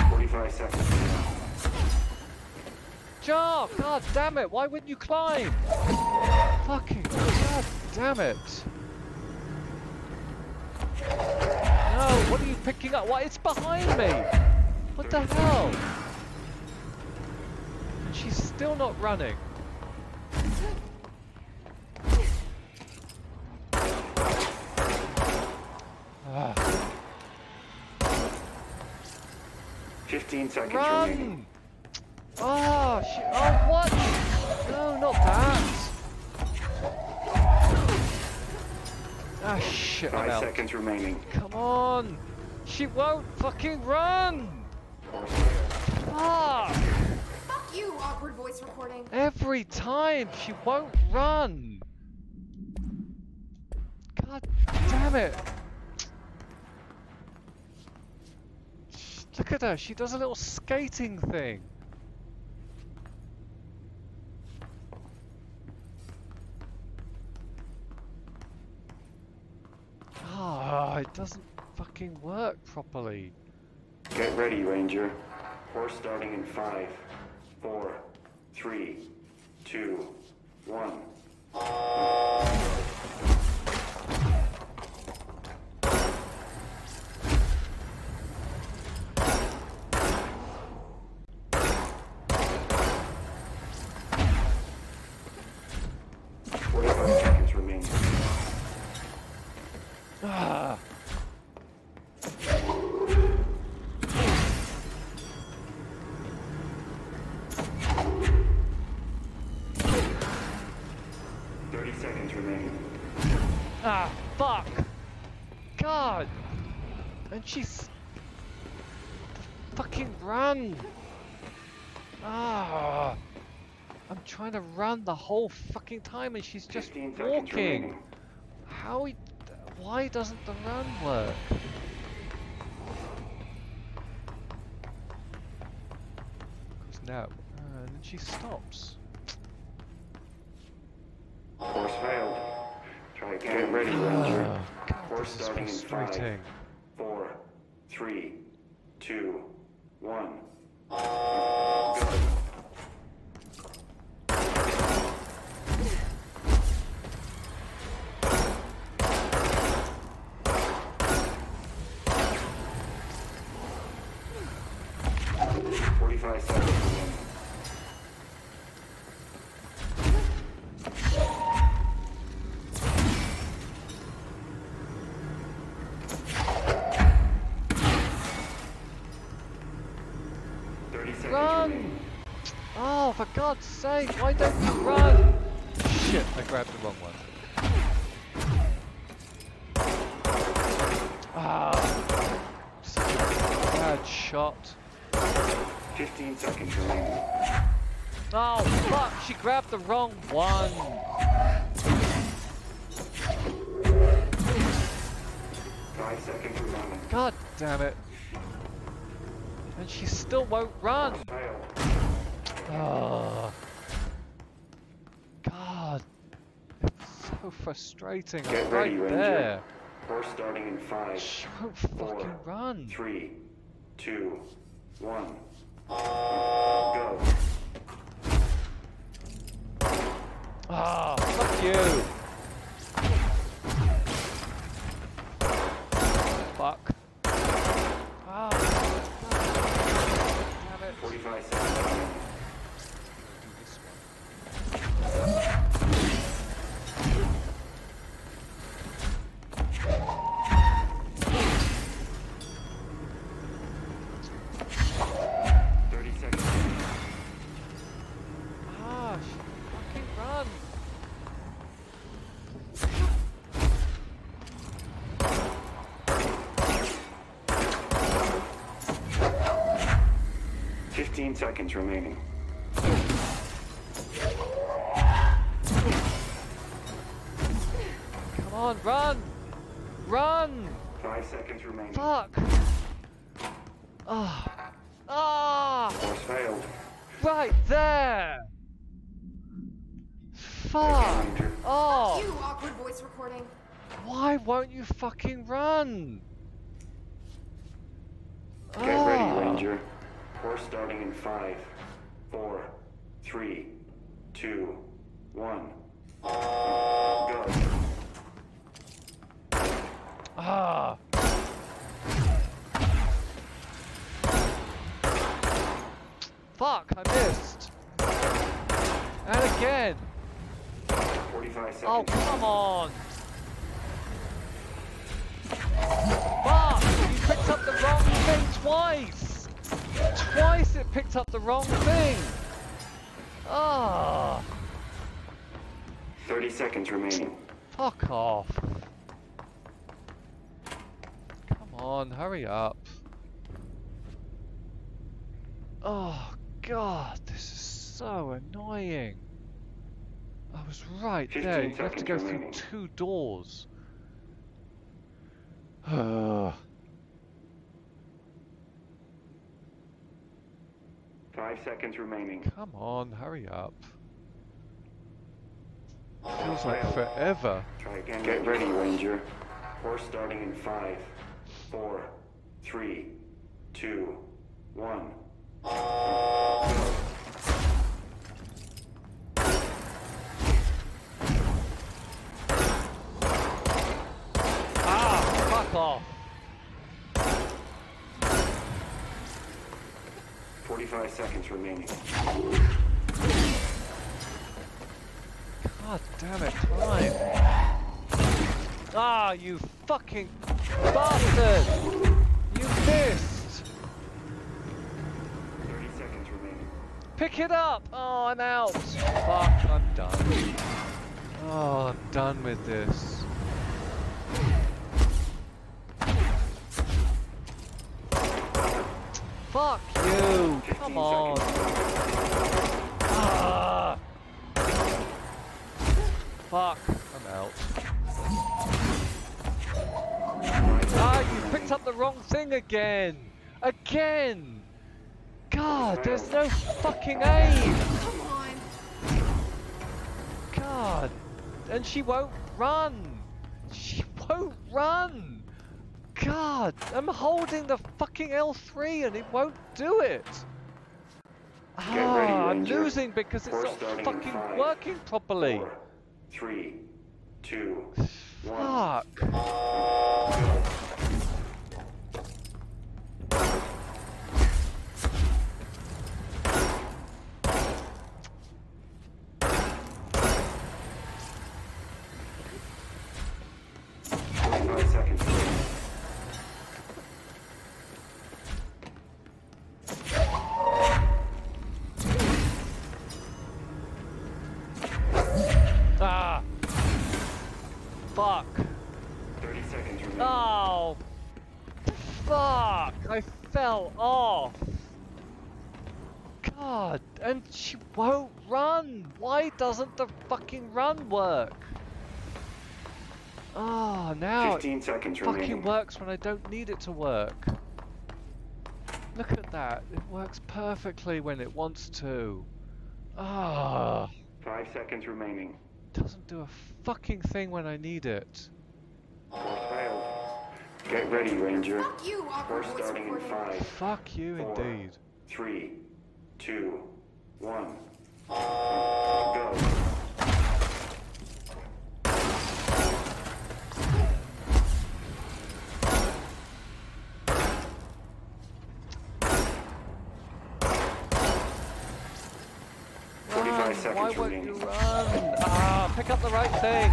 45 seconds. Jar! God damn it! Why wouldn't you climb? Fucking god damn it! No, what are you picking up? What? It's behind me! What the hell? And she's still not running. Ah. 15 seconds Run! remaining. Oh, shit. Oh, what? No, not that. Ah, shit, I'm 5 out. seconds remaining. Come on! She won't fucking run! Ah! Fuck you, awkward voice recording. Every time she won't run! God damn it! Look at her, she does a little skating thing. Ah, it doesn't fucking work properly. Get ready, Ranger. Course starting in 5, 4, 3, 2, 1. remaining. Ah, fuck! God! And she's... fucking run! Ah! I'm trying to run the whole fucking time and she's just walking! How... why doesn't the run work? Because now... and then she stops. Course failed. Try again. Get ready, Ranger. God, Course this is starting in 5, frustrating. 4, 3, 2, 1. Go. 45 seconds remaining. Run! Oh, for God's sake, why don't you run? Shit, I grabbed the wrong one. Ah, such a bad shot. 15 seconds remaining. Oh, fuck, she grabbed the wrong one. 5 seconds remaining. God damn it. And she still won't run. Oh. God. It's so frustrating. Get I'm ready, right Ranger. there. Course starting in 5, She won't 4, fucking run. 3, 2, 1. Go. Ah, fuck you. Fuck. Ah. Damn it. 45 seconds remaining. Do this one. 30 seconds. Ah, fucking run. Fifteen seconds remaining. Come on, run. Run. 5 seconds remaining. Fuck. Ah. Ah. Course failed. Right there. Fuck. Oh. You awkward voice recording. Why won't you fucking run? Get ready, Ranger. Course starting in 5, 4, 3, 2, 1. Go. Ah. Fuck, I missed. And again. 45 seconds. Oh, come on. Fuck, you picked up the wrong thing twice. Twice it picked up the wrong thing. Ah. 30 seconds remaining. Fuck off. Come on, hurry up. Oh God, this is so annoying. I was right there. You have to go through 2 doors. 5 seconds remaining. Come on, hurry up. Feels like forever. Try again. Get ready, Ranger. Course starting in 5, 4, 3, 2, 1. Ah, fuck off. 45 seconds remaining. God damn it, time. Ah, you fucking bastard! You missed! 30 seconds remaining. Pick it up! Oh, I'm out! Fuck, I'm done. Oh, I'm done with this. Fuck you! Come on! Ah. Fuck! I'm out. Ah, you picked up the wrong thing again! Again! God, there's no fucking aim! Come on. God! And she won't run! She won't run! God! I'm holding the fucking L3 and it won't do it! ready, I'm Ranger. losing because it's We're not starting in fucking 5, working properly! 4, 3, 2, 1. Fuck! Ah! Fuck! 30 seconds remaining. Oh! Fuck! I fell off! God! And she won't run! Why doesn't the fucking run work? Oh, now 15 seconds it fucking remaining. works when I don't need it to work. Look at that. It works perfectly when it wants to. Ah! 5 seconds remaining. Doesn't do a fucking thing when I need it. Course failed. Get ready, Ranger. Fuck you, awkward We're voice starting in recording. 5, Fuck you 4, indeed. 3, 2, 1. Go. Run! 45 seconds Why won't remaining. you run? Ah! Pick up the right thing!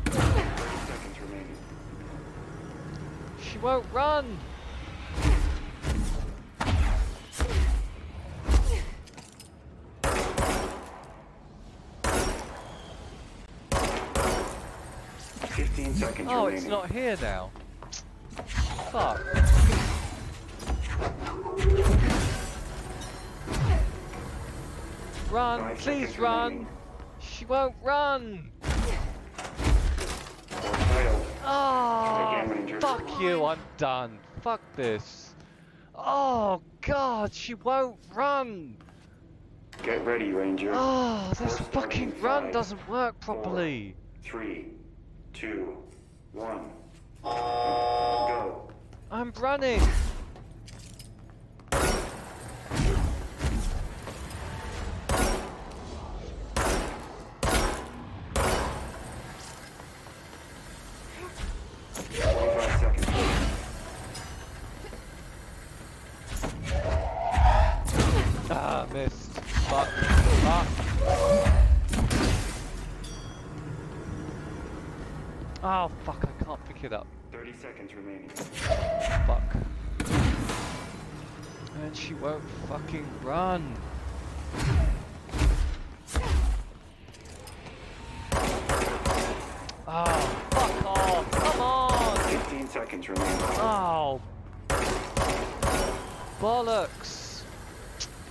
Seconds remaining. She won't run! Seconds Oh, remaining. it's not here now. Fuck. Run, 5 please seconds run! remaining. She won't run! Failed. Oh, Again, Ranger. fuck you, I'm done. Fuck this. Oh, God, she won't run! Get ready, Ranger. Oh, this We're starting fucking in run 5, doesn't work properly. 3, 2, 1. Go. I'm running! Ah, missed. Fuck. Fuck. Oh, fuck, I can't pick it up. 30 seconds remaining. Fuck. And she won't fucking run. Oh, fuck off. Come on. 15 seconds remaining. Oh. Bollocks.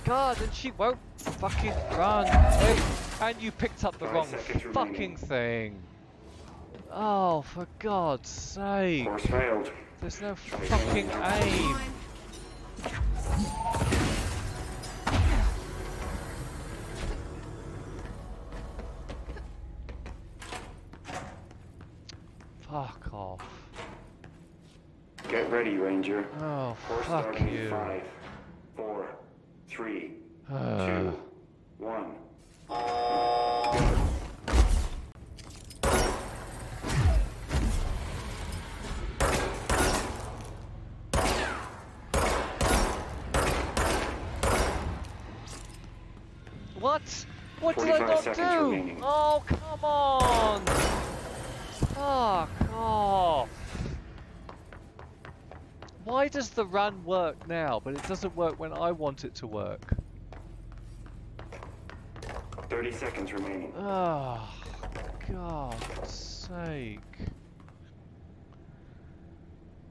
God, and she won't fucking run. And you picked up the 5 wrong seconds fucking remaining. thing. Oh, for God's sake. Course failed. There's no Try fucking again. aim. Fuck off. Get ready, Ranger. Oh, Course fuck starting in you. 5, 4, 3, 2, Uh. 1. What? What did I 45 not seconds do? remaining. Oh, come on! Fuck off! Why does the run work now, but it doesn't work when I want it to work? 30 seconds remaining. Oh, God's sake.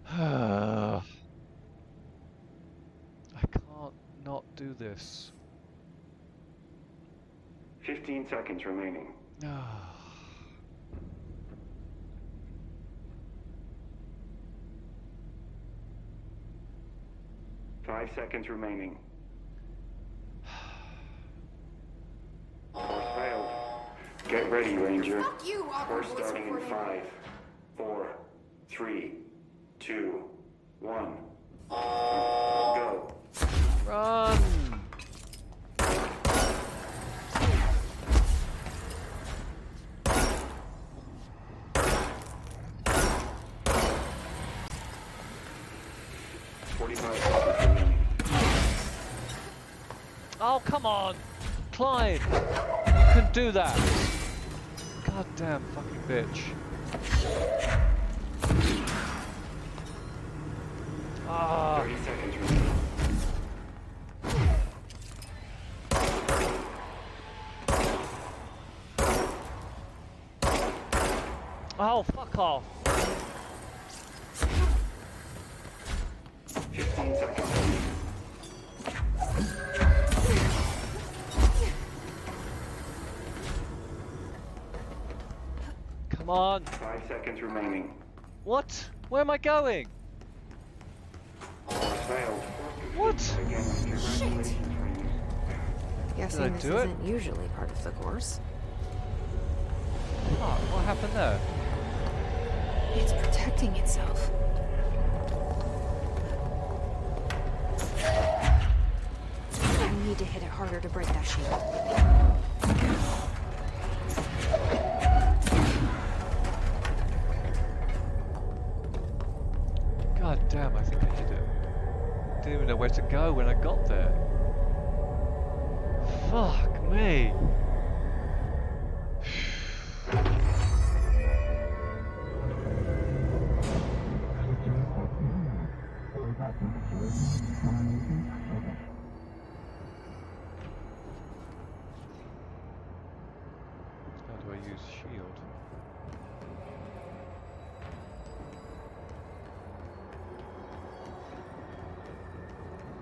I can't not do this. 15 seconds remaining. 5 seconds remaining. Course failed. Get ready, Ranger. Fuck you, awkward Course voice starting in recording. 5, 4, 3, 2, 1. Go. Run! Oh, come on! Climb! You can do that! Goddamn fucking bitch. Ah! 30 seconds remaining. Oh, fuck off! 15 seconds remaining. Come on! 5 seconds remaining. What? Where am I going? Course failed. What? Again, congratulations, Ranger. Guessing this do it? isn't usually part of the course. Oh, what happened there? It's protecting itself. I need to hit it harder to break that shield. God damn, I think I did it. Didn't even know where to go when I got there. Fuck me. How do I use shield?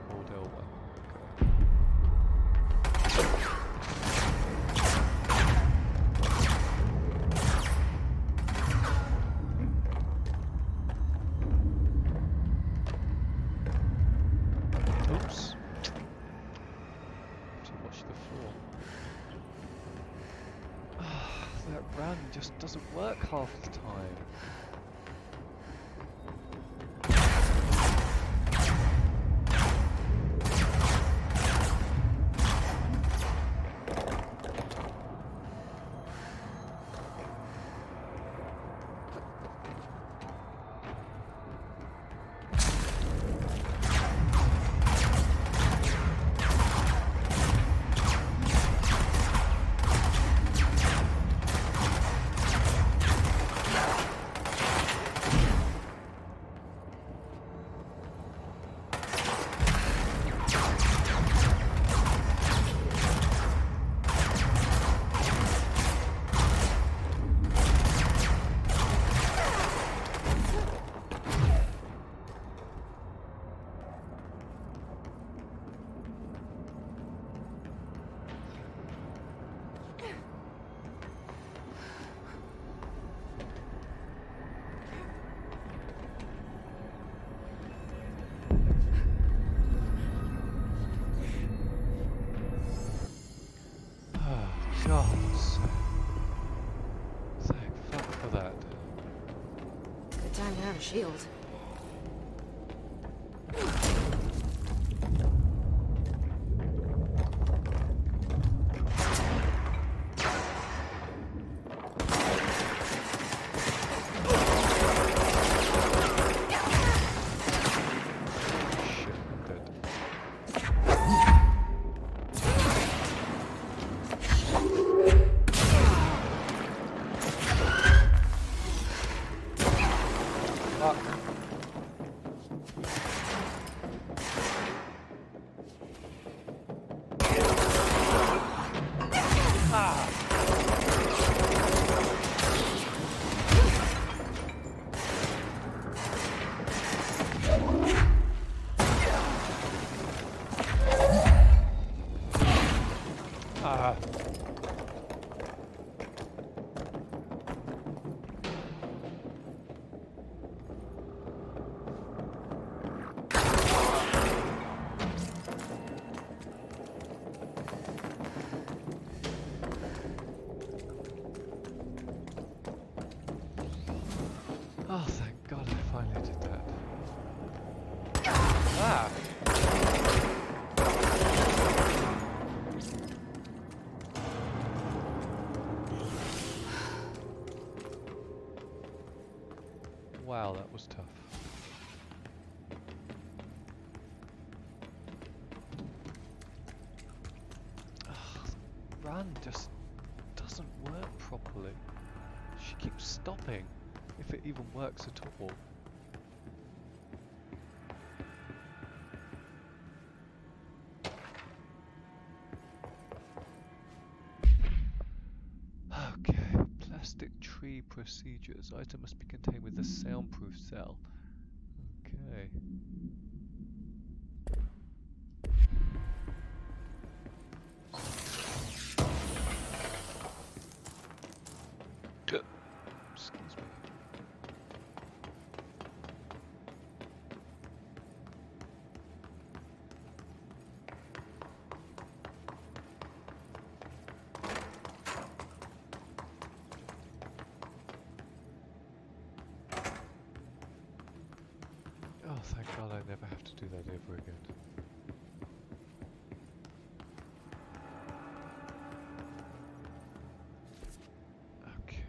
Hold L1. Okay. Oops. To watch the floor. That run just doesn't work half the time. God. Thank fuck for that. Good time to have a shield. Wow, that was tough. Ugh, run just doesn't work properly. She keeps stopping, if it even works at all. Okay, plastic tree procedures. Item must be contained with a soundproof cell. Okay. Excuse me. Oh, thank God I never have to do that ever again. Okay.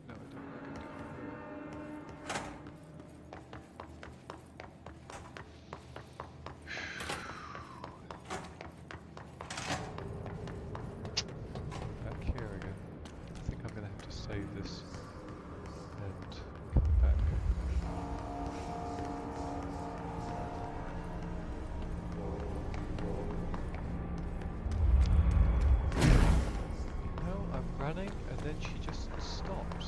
No, I don't like it. Back here again. I think I'm gonna have to save this and come back. You know, I'm running and then she just stops.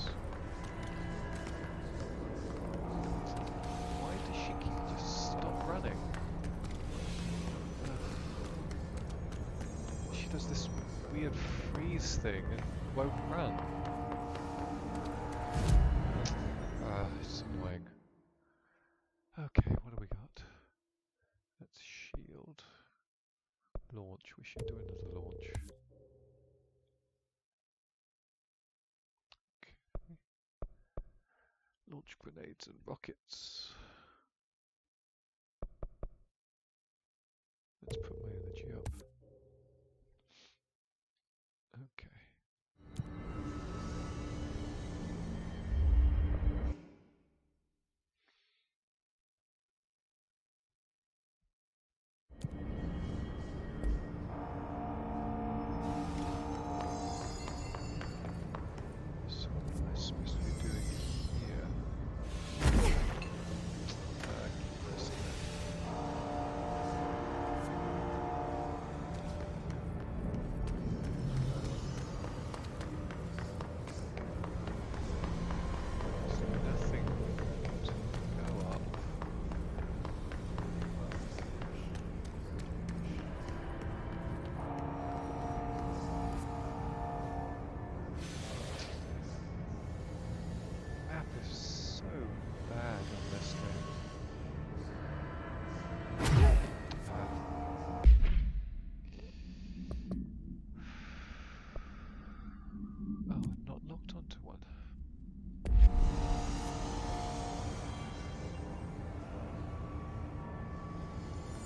Why does she keep just stop running? She does this weird freeze thing and won't run. It's annoying. Okay, what do we got? Let's shield. Launch. We should do another launch. Okay. Launch grenades and rockets. Let's put my energy up. Okay. So what am I supposed to be doing here? Keep pressing that. There's nothing to go up. Map is so bad on this game. Oh, I'm not locked onto one.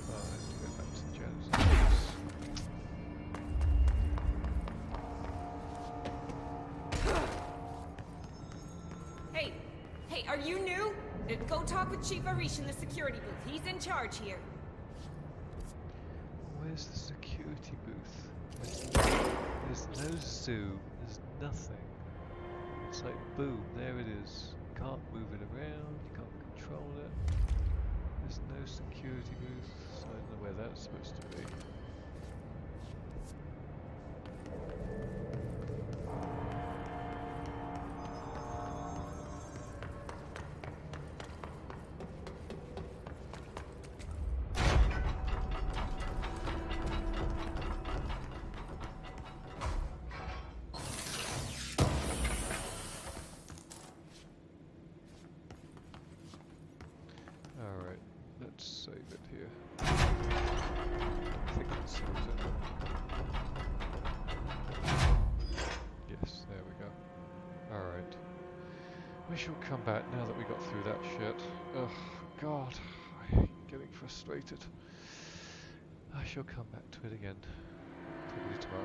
Oh, I have to go back to the Genesis. Hey, are you new? Go talk with Chief Arish in the security booth. He's in charge here. Where's the security booth? There's no zoom, there's nothing. It's like boom, there it is. You can't move it around, you can't control it. There's no security booth, so I don't know where that's supposed to be. Alright, let's save it here. I think it saves it. I shall come back now that we got through that shit. Ugh, God, I'm getting frustrated. I shall come back to it again, probably tomorrow.